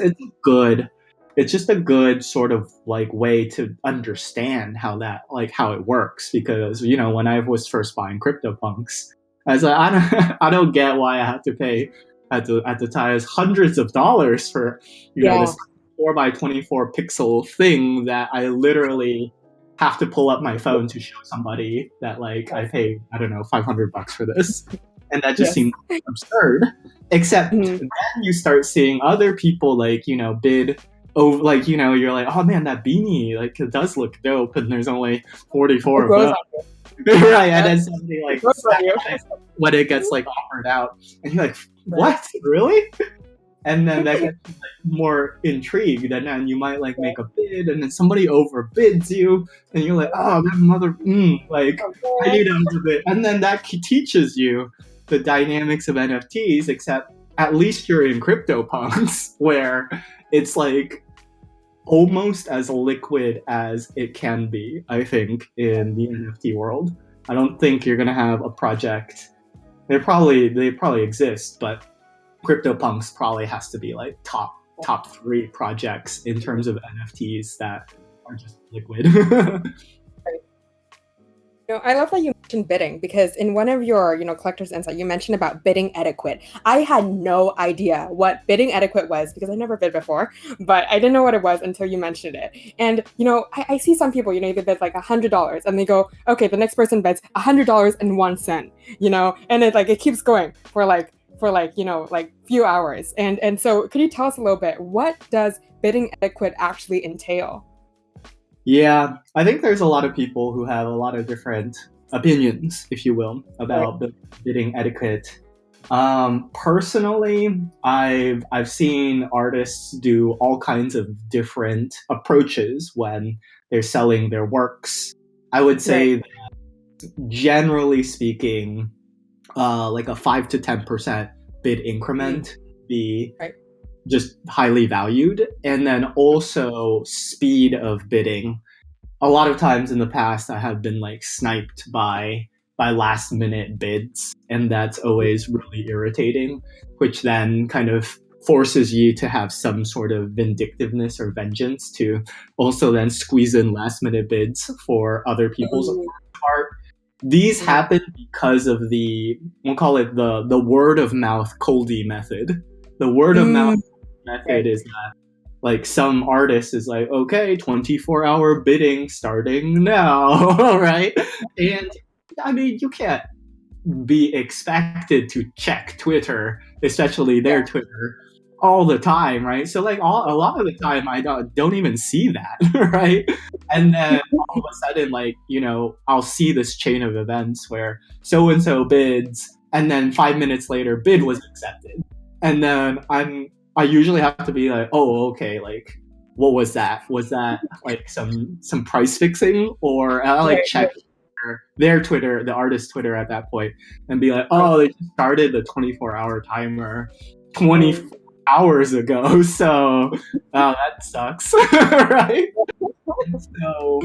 just a good sort of like way to understand how it works, because when I was first buying CryptoPunks, I was like, I don't get why I have to pay at the time hundreds of dollars for this 4x24 pixel thing that I literally have to pull up my phone to show somebody that like I paid, I don't know, $500 for this. And that just seemed absurd. Except then you start seeing other people like, bid over, like, you're like, oh man, that beanie, like, it does look dope, and there's only 44 of them. Right, and then somebody like when it gets like offered out, and you're like, what, really? And then that gets you, like, more intrigued, and then you might like make a bid, and then somebody overbids you, and you're like, oh, that mother, like I need to overbid, and then that teaches you the dynamics of NFTs. Except at least you're in CryptoPunks, where it's like almost as liquid as it can be. I think in the NFT world, I don't think you're gonna have a project. They probably exist, but CryptoPunks probably has to be like top 3 projects in terms of NFTs that are just liquid. I love that you mentioned bidding, because in one of your, collector's insight, you mentioned about bidding etiquette. I had no idea what bidding etiquette was because I never bid before, but I didn't know what it was until you mentioned it. And, I see some people, they bid like $100 and they go, okay, the next person bids $100.01, and it keeps going for few hours. And so could you tell us a little bit, what does bidding etiquette actually entail? Yeah, I think there's a lot of people who have a lot of different opinions, if you will, about bidding etiquette. Personally, I've seen artists do all kinds of different approaches when they're selling their works. I would say that generally speaking, like a 5 to 10% bid increment be just highly valued. And then also speed of bidding. A lot of times in the past, I have been like sniped by last minute bids, and that's always really irritating, which then kind of forces you to have some sort of vindictiveness or vengeance to also then squeeze in last minute bids for other people's art. These happen because of we'll call it the word of mouth Coldy method. The word of mouth method is that like some artist is like, okay, 24-hour bidding starting now, right? And I mean, you can't be expected to check Twitter, especially their Twitter, all the time, right? So like a lot of the time I don't even see that, right? And then all of a sudden, like, I'll see this chain of events where so and so bids, and then 5 minutes later bid was accepted. And then I usually have to be like, oh, okay, like what was that? Was that like some price fixing? Or I like check their Twitter, the artist's Twitter at that point, and be like, oh, they just started the 24-hour timer 24 hours ago, so that sucks. Right? And so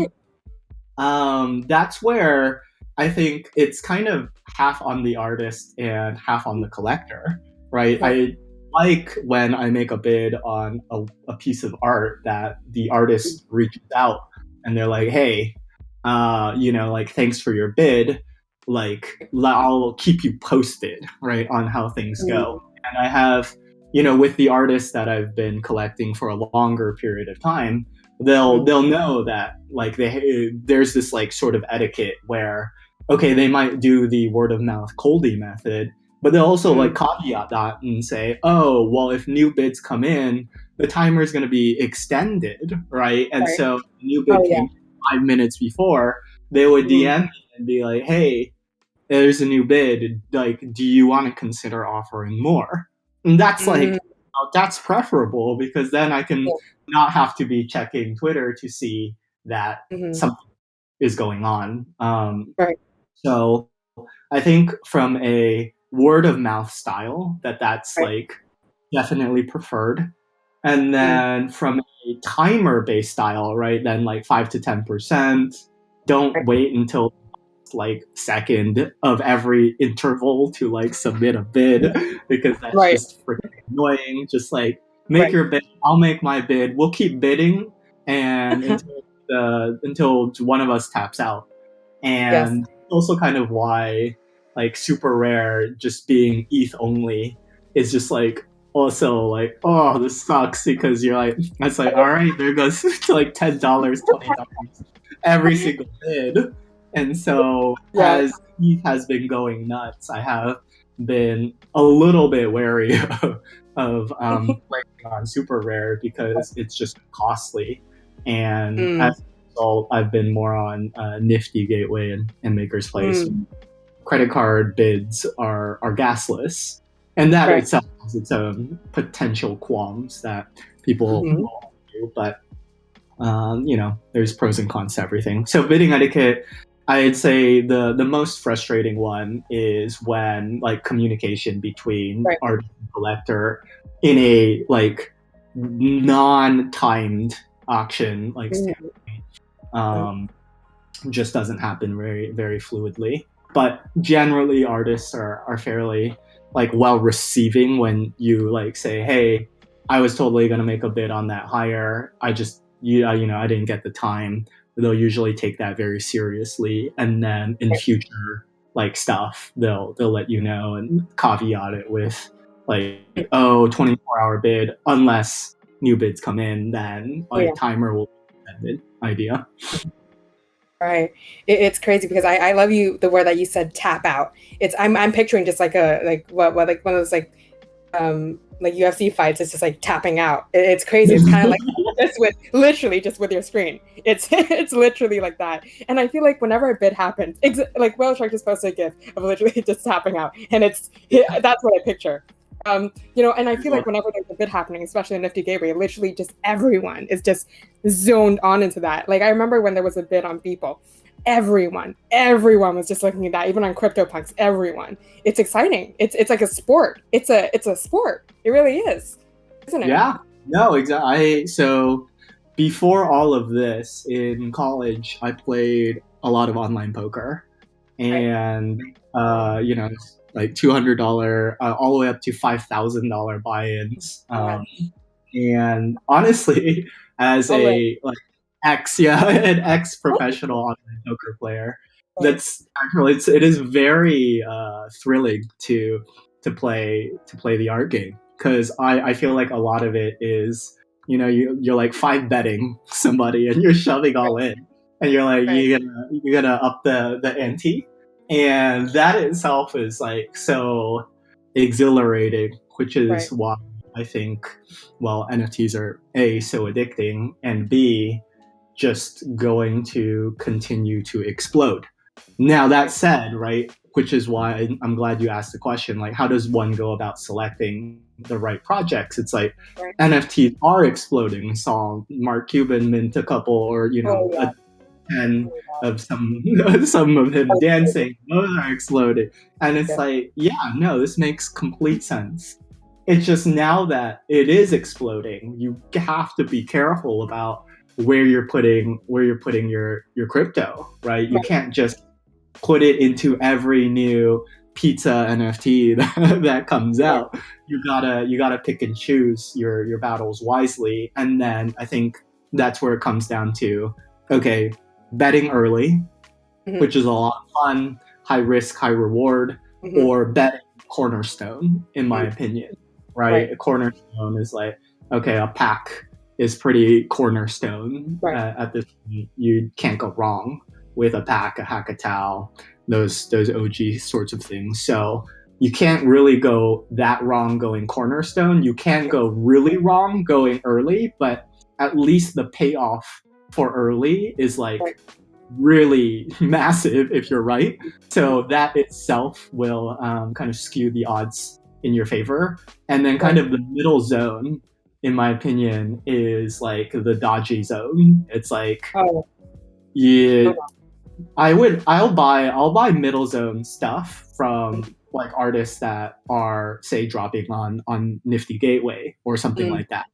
that's where I think it's kind of half on the artist and half on the collector, right? I like when I make a bid on a piece of art that the artist reaches out and they're like, hey, like, thanks for your bid. Like, I'll keep you posted, right, on how things go. And I have, with the artists that I've been collecting for a longer period of time, they'll know that like there's this like sort of etiquette where, okay, they might do the word of mouth Coldy method, but they'll also like caveat that and say, oh, well, if new bids come in, the timer is going to be extended, right? And so new bid came 5 minutes before, they would DM me and be like, hey, there's a new bid. Like, do you want to consider offering more? And that's like, that's preferable because then I can not have to be checking Twitter to see that something is going on. So I think from a word of mouth style, that's like definitely preferred. And then from a timer based style, right, then like 5 to 10%. Don't wait until like second of every interval to like submit a bid because that's just freaking annoying. Just like make your bid, I'll make my bid. We'll keep bidding and until one of us taps out. And also kind of why like super rare just being ETH only is just like also like, oh, this sucks because you're like, it's like, all right, there goes to like $10, $20 every single bid. And so as ETH has been going nuts, I have been a little bit wary of playing on super rare because it's just costly. And as a result, I've been more on Nifty Gateway and Maker's Place. credit card bids are gasless, and that Right. itself has its own potential qualms that people will do. But there's pros and cons to everything. So bidding etiquette, I'd say the most frustrating one is when like communication between Right. artist and collector in a like non-timed auction like standpoint, just doesn't happen very very fluidly. But generally, artists are fairly like well receiving when you like say, "Hey, I was totally gonna make a bid on that higher. I just I didn't get the time." They'll usually take that very seriously, and then in future like stuff, they'll let you know and caveat it with like, "Oh, 24-hour bid unless new bids come in, then like timer will be extended." Idea. Right. It's crazy because I love the word that you said, tap out. I'm picturing just like what like one of those like UFC fights. It's just like tapping out. It's crazy. It's kind of like just with literally just with your screen. It's literally like that. And I feel like whenever a bid happens, like Whale Shark just posted a GIF of literally just tapping out, and that's what I picture. And I feel like whenever there's a bid happening, especially in Nifty Gateway, literally just everyone is just zoned on into that. Like I remember when there was a bid on People, everyone was just looking at that. Even on CryptoPunks, everyone. It's exciting. It's like a sport. It's a sport. It really is, isn't it? Yeah. No, exactly. So before all of this in college, I played a lot of online poker, and like $200 all the way up to $5,000 buy-ins. And honestly, as an ex professional online poker player, that's actually it is very thrilling to play the art game, because I feel like a lot of it is you're like five betting somebody and you're shoving all in, and you're like you're gonna up the ante, and that itself is like so exhilarating, which is why I think, well, NFTs are A, so addicting, and B, just going to continue to explode. Now, that said, right, which is why I'm glad you asked the question, like, how does one go about selecting the right projects? It's like NFTs are exploding. Saw Mark Cuban mint a couple, or, a 10 of some of him dancing. Those are exploding. And it's like, yeah, no, this makes complete sense. It's just now that it is exploding, you have to be careful about where you're putting your crypto, right? You can't just put it into every new pizza NFT that comes out. You gotta pick and choose your battles wisely. And then I think that's where it comes down to, okay, betting early, which is a lot of fun, high risk, high reward, or betting cornerstone, in my opinion. Right? A cornerstone is like, okay, a pack is pretty cornerstone at this point. You can't go wrong with a pack, a Hackatao, those OG sorts of things. So you can't really go that wrong going cornerstone. You can go really wrong going early, but at least the payoff for early is like really massive if you're right. So that itself will kind of skew the odds in your favor. And then kind of the middle zone, in my opinion, is like the dodgy zone. It's like, I'll buy middle zone stuff from like artists that are, say, dropping on Nifty Gateway or something like that.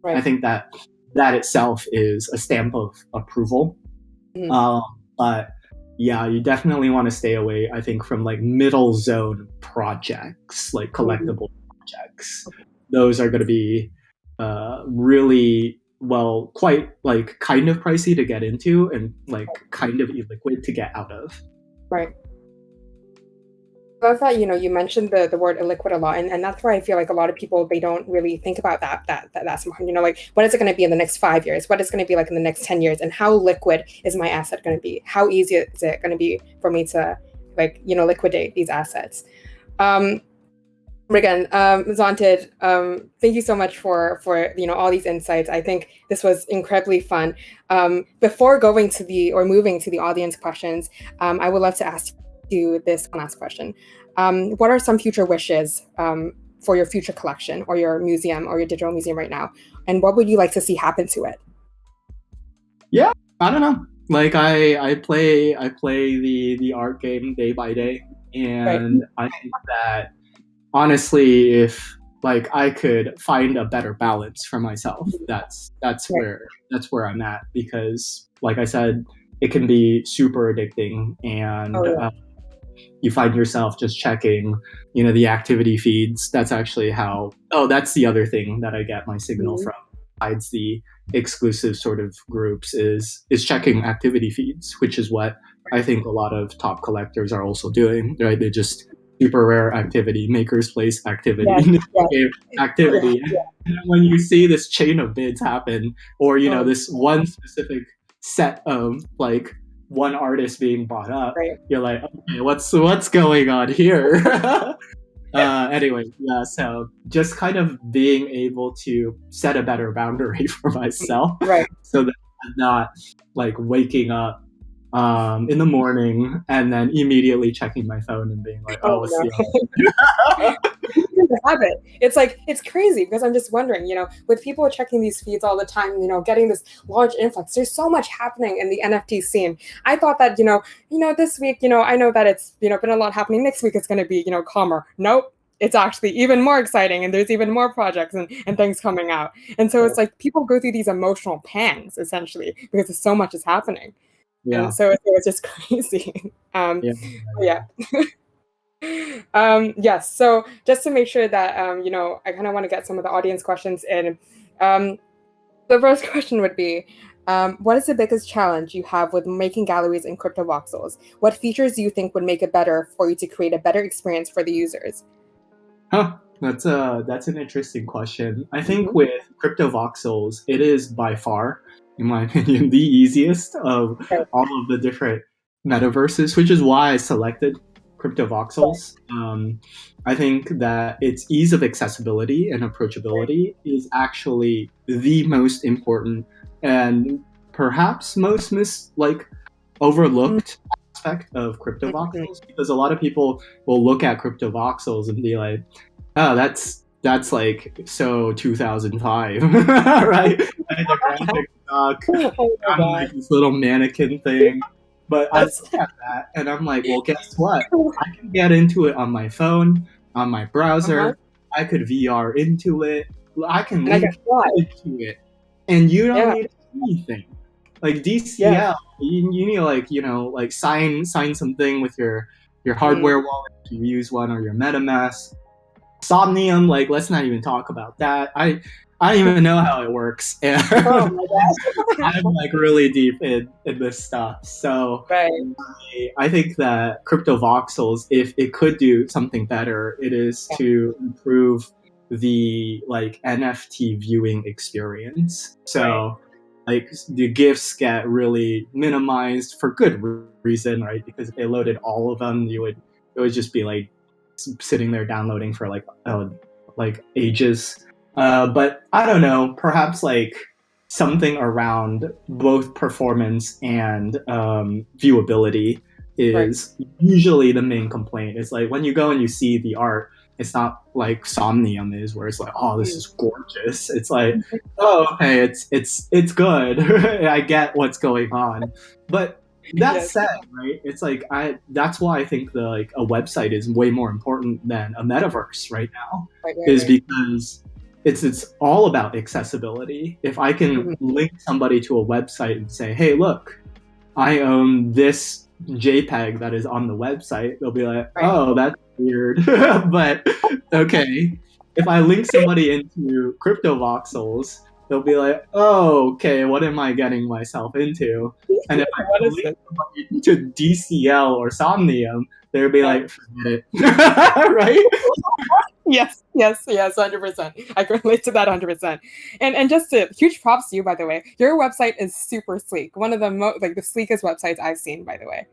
I think that itself is a stamp of approval. But yeah, you definitely want to stay away, I think, from like middle zone projects, like collectible projects. Those are going to be really, well, quite like kind of pricey to get into, and like kind of illiquid to get out of. Right. I love that, you mentioned the word illiquid a lot, and that's where I feel like a lot of people, they don't really think about that's important. Like, what is it going to be in the next 5 years? What is it going to be like in the next 10 years? And how liquid is my asset going to be? How easy is it going to be for me to liquidate these assets? Again, Zonted, thank you so much for all these insights. I think this was incredibly fun. Before moving to the audience questions, I would love to ask you this last question. What are some future wishes for your future collection or your museum or your digital museum right now? And what would you like to see happen to it? Yeah, I don't know. Like I play the art game day by day, and I think that honestly, if like I could find a better balance for myself, that's where I'm at, because like I said, it can be super addicting, and you find yourself just checking, the activity feeds. That's actually how. Oh, that's the other thing that I get my signal from. Besides the exclusive sort of groups, is checking activity feeds, which is what I think a lot of top collectors are also doing. Right? They just super rare activity, Maker's Place activity, activity. And when you see this chain of bids happen, or this one specific set of like one artist being bought up, you're like, okay, what's going on here? Anyway, yeah, so just kind of being able to set a better boundary for myself, so that I'm not like waking up in the morning and then immediately checking my phone and being like, what's the habit. It's like, it's crazy, because I'm just wondering, with people checking these feeds all the time, getting this large influx, there's so much happening in the NFT scene. I thought that, this week, I know that it's, been a lot happening. Next week it's going to be, calmer. Nope. It's actually even more exciting, and there's even more projects and things coming out. And so it's like people go through these emotional pangs, essentially, because so much is happening. Yeah. And so it's just crazy. Yes. So just to make sure that, I kind of want to get some of the audience questions in. The first question would be, what is the biggest challenge you have with making galleries in Cryptovoxels? What features do you think would make it better for you to create a better experience for the users? That's an interesting question. I think with Cryptovoxels, it is by far, in my opinion, the easiest of all of the different metaverses, which is why I selected Cryptovoxels. I think that its ease of accessibility and approachability is actually the most important and perhaps most overlooked aspect of Cryptovoxels, because a lot of people will look at Cryptovoxels and be like, oh, that's like so 2005, right? And the graphics suck. I'm like this little mannequin thing. But I look at that and I'm like, well, guess what? I can get into it on my phone, on my browser. I could VR into it. I can link into it, and you don't need anything. Like DCL, you need to like sign something with your hardware wallet if you use one, or your MetaMask. Somnium, like, let's not even talk about that. I don't even know how it works. And I'm like really deep in this stuff. So I think that Cryptovoxels, if it could do something better, it is to improve the like NFT viewing experience. So like the GIFs get really minimized for good reason, right? Because if they loaded all of them, it would just be like sitting there downloading for like ages. But I don't know, perhaps like something around both performance and viewability is usually the main complaint. It's like when you go and you see the art, it's not like Somnium is, where it's like, oh, this is gorgeous. It's like, oh, okay, it's good. I get what's going on. But that said, right, it's like that's why I think a website is way more important than a metaverse right now, because it's all about accessibility. If I can link somebody to a website and say, hey, look, I own this JPEG that is on the website, they'll be like, oh, that's weird. But okay, if I link somebody into Cryptovoxels, they'll be like, oh, okay, what am I getting myself into? And if I link somebody into DCL or Somnium, they'll be like, forget it. Right? Yes, 100%. I can relate to that 100%. And just huge props to you, by the way. Your website is super sleek. One of the the sleekest websites I've seen, by the way.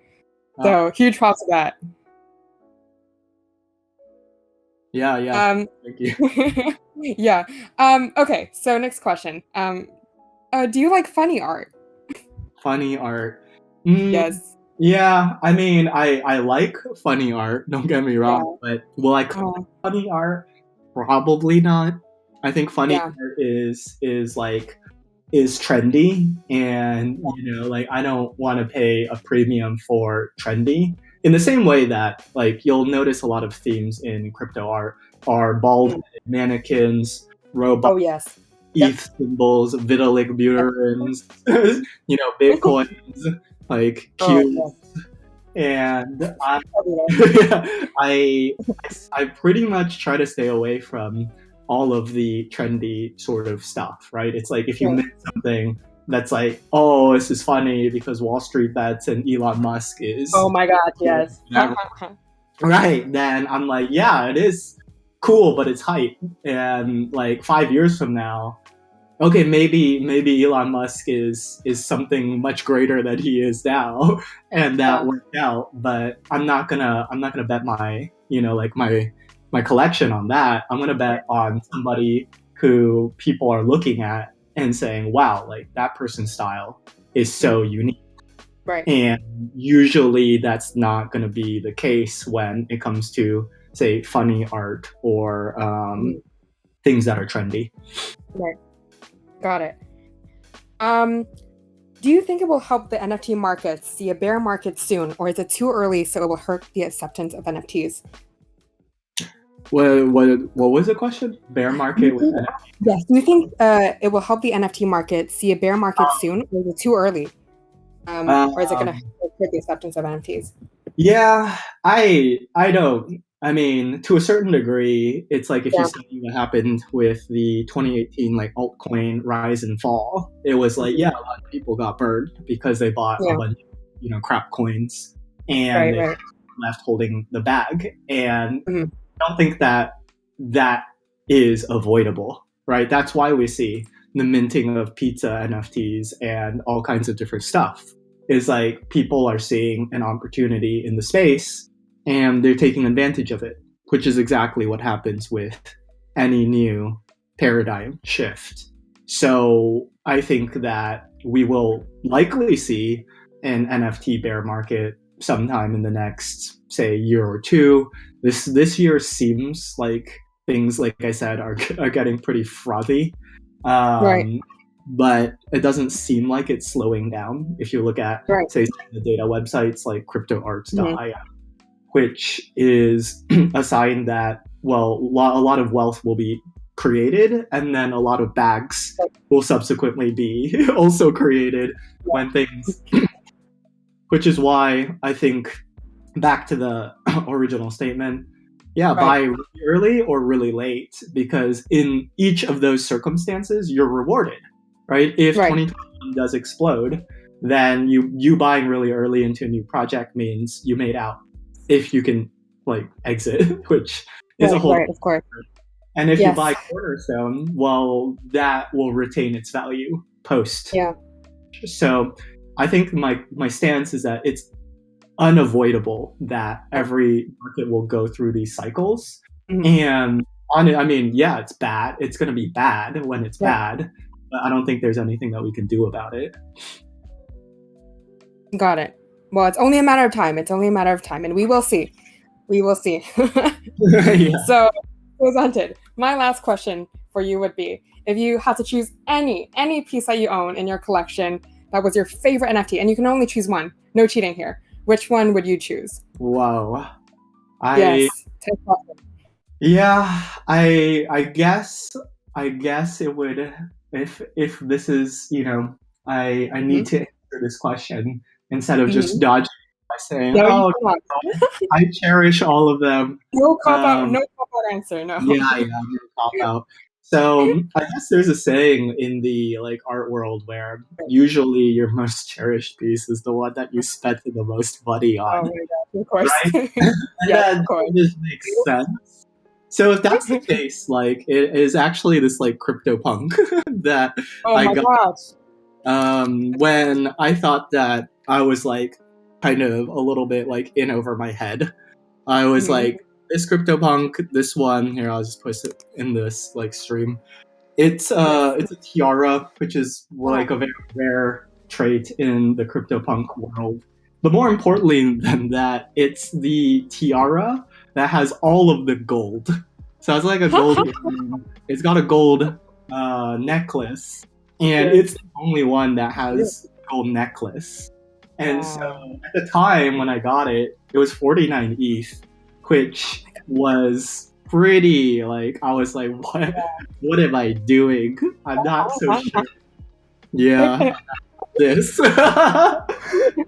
So huge props to that. Yeah. Thank you. Yeah. Okay. So next question. Do you like funny art? Funny art. Yes. Yeah, I mean, I like funny art, don't get me wrong, Yeah. but will I call Oh, it funny art? Probably not. I think funny yeah. art is trendy, and like I don't want to pay a premium for trendy. In the same way that like you'll notice a lot of themes in crypto art are bald Mm. mannequins, robots, Oh, yes. Yep. ETH symbols, Vitalik Yep. Buterins, Bitcoins, like Oh, cubes, yes. and I, Everywhere. I, I pretty much try to stay away from all of the trendy sort of stuff, right? It's like if you Right. make something that's like, oh, this is funny because Wall Street bets and Elon Musk Oh is my God, yes. whatever, right? Then I'm like, yeah, it is cool, but it's hype. And like 5 years from now, okay, maybe Elon Musk is something much greater than he is now, and that Yeah. worked out. But I'm not gonna bet my like my collection on that. I'm gonna bet on somebody who people are looking at and saying, wow, like that person's style is so unique. Right. And usually that's not gonna be the case when it comes to say funny art or Mhm. things that are trendy. Right. Got it. Um, do you think it will help the NFT markets see a bear market soon, or is it too early so it will hurt the acceptance of NFTs? What was the question? Bear Do you market with think, yes, do you think it will help the NFT market see a bear market soon, or is it too early? Or is it going to um, hurt the acceptance of NFTs? yeah, I don't. I mean, to a certain degree, it's like if you Yeah. study what happened with the 2018 like altcoin rise and fall, it was like yeah, Mhm. a lot of people got burned because they bought a Yeah. bunch of crap coins and Right. they Right. left holding the bag. And Mhm. I don't think that that is avoidable, right? That's why we see the minting of pizza NFTs and all kinds of different stuff. Is like people are seeing an opportunity in the space and they're taking advantage of it, which is exactly what happens with any new paradigm shift. So I think that we will likely see an NFT bear market sometime in the next, say, year or two. This year seems like things, like I said, are getting pretty frothy. Right. Um, but it doesn't seem like it's slowing down. If you look at, Right. say, some of the data websites like Mhm. cryptoarts.io, which is a sign that, well, a lot of wealth will be created and then a lot of bags Right. will subsequently be also created when things, which is why I think back to the original statement, yeah, Right. buy really early or really late because in each of those circumstances you're rewarded, right? If Right. 2021 does explode, then you buying really early into a new project means you made out if you can like exit, which is a Right. whole. Right. Of course. And if you Yes. buy cornerstone, well, that will retain its value post. Yeah. So I think my stance is that it's unavoidable that Yeah. every market will go through these cycles. Mhm. And on it, I mean, yeah, it's bad. It's going to be bad when it's Right. bad, but I don't think there's anything that we can do about it. Got it. Well, it's only a matter of time. It's only a matter of time, and we will see. We will see. Yeah. So, presented. My last question for you would be: if you had to choose any piece that you own in your collection that was your favorite NFT, and you can only choose one, no cheating here. Which one would you choose? Whoa. I Yes. Take question. yeah. I guess it would if this is I need Mhm. to answer this question instead of just Mhm. dodging by saying, No, you oh, cannot. I cherish all of them. No cop out. Um, No cop out answer. No. Yeah, yeah, I'm gonna pop out. So I guess there's a saying in the like art world where usually your most cherished piece is the one that you spent the most money Oh on, my gosh. Of course. right? And Yes, that of course. just makes sense. So if that's the case, like it is actually this like crypto punk that Oh I my got gosh. when I thought that I was like kind of a little bit like in over my head. I was Mhm. like, this CryptoPunk, this one here. I'll just post it in this like stream. It's Yes. it's a tiara, which is Oh. like a very rare trait in the CryptoPunk world. But more importantly than that, it's the tiara that has all of the gold. So it's like a gold ring. It's got a gold necklace, and Yes. it's the only one that has gold necklace. And so at the time when I got it, it was 49 ETH, which was pretty like I was like, what am I doing? I'm not so sure. Yeah, this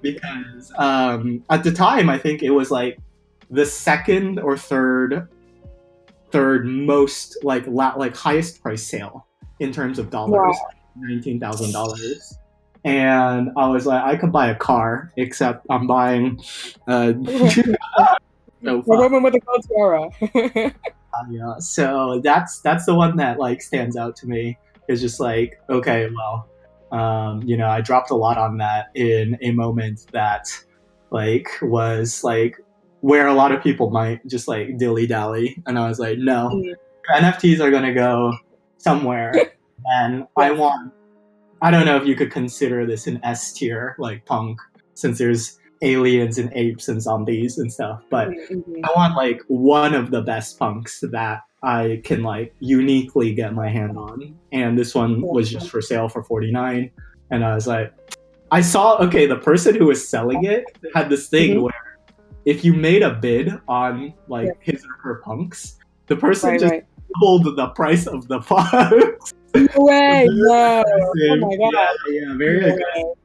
because at the time I think it was like the second or third most like highest price sale in terms of dollars, $19,000. And I was like, I could buy a car, except I'm buying The woman with the gold tiara. yeah. So that's the one that like stands out to me. It's just like, okay, well, I dropped a lot on that in a moment that like was like where a lot of people might just like dilly dally, and I was like, no, NFTs are gonna go somewhere, and I don't know if you could consider this an S tier like punk, since there's aliens and apes and zombies and stuff, but I want like one of the best punks that I can like uniquely get my hand on. And this one was just for sale for 49. And I was like, I saw, okay, the person who was selling it had this thing where if you made a bid on like his or her punks, the person just doubled the price of the punks. No way, no. Oh my god. Yeah, very aggressive.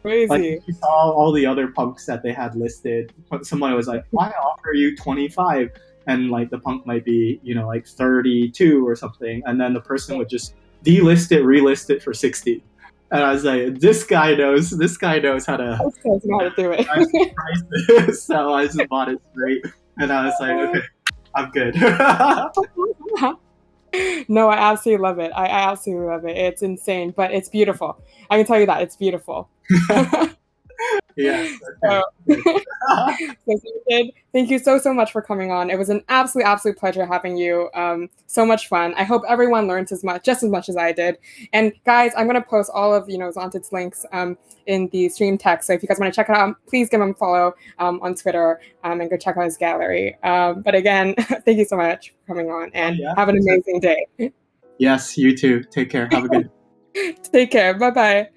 Crazy. Like if you saw all the other punks that they had listed, someone was like, "Why offer you 25?" And like the punk might be, like 32 or something, and then the person would just delist it, relist it for 60. And I was like, "This guy knows how to do it." price this." So I just bought it straight, and I was like, "Okay, I'm good." No, I absolutely love it. I absolutely love it. It's insane, but it's beautiful. I can tell you that it's beautiful. Yes. So, thank you so much for coming on. It was an absolute pleasure having you. So much fun. I hope everyone learned just as much as I did. And guys, I'm gonna post all of Zonted's links in the stream text. So if you guys want to check it out, please give him a follow on Twitter and go check out his gallery. But again, thank you so much for coming on, and have an amazing day. Yes, you too. Take care. Have a good day. Take care. Bye bye.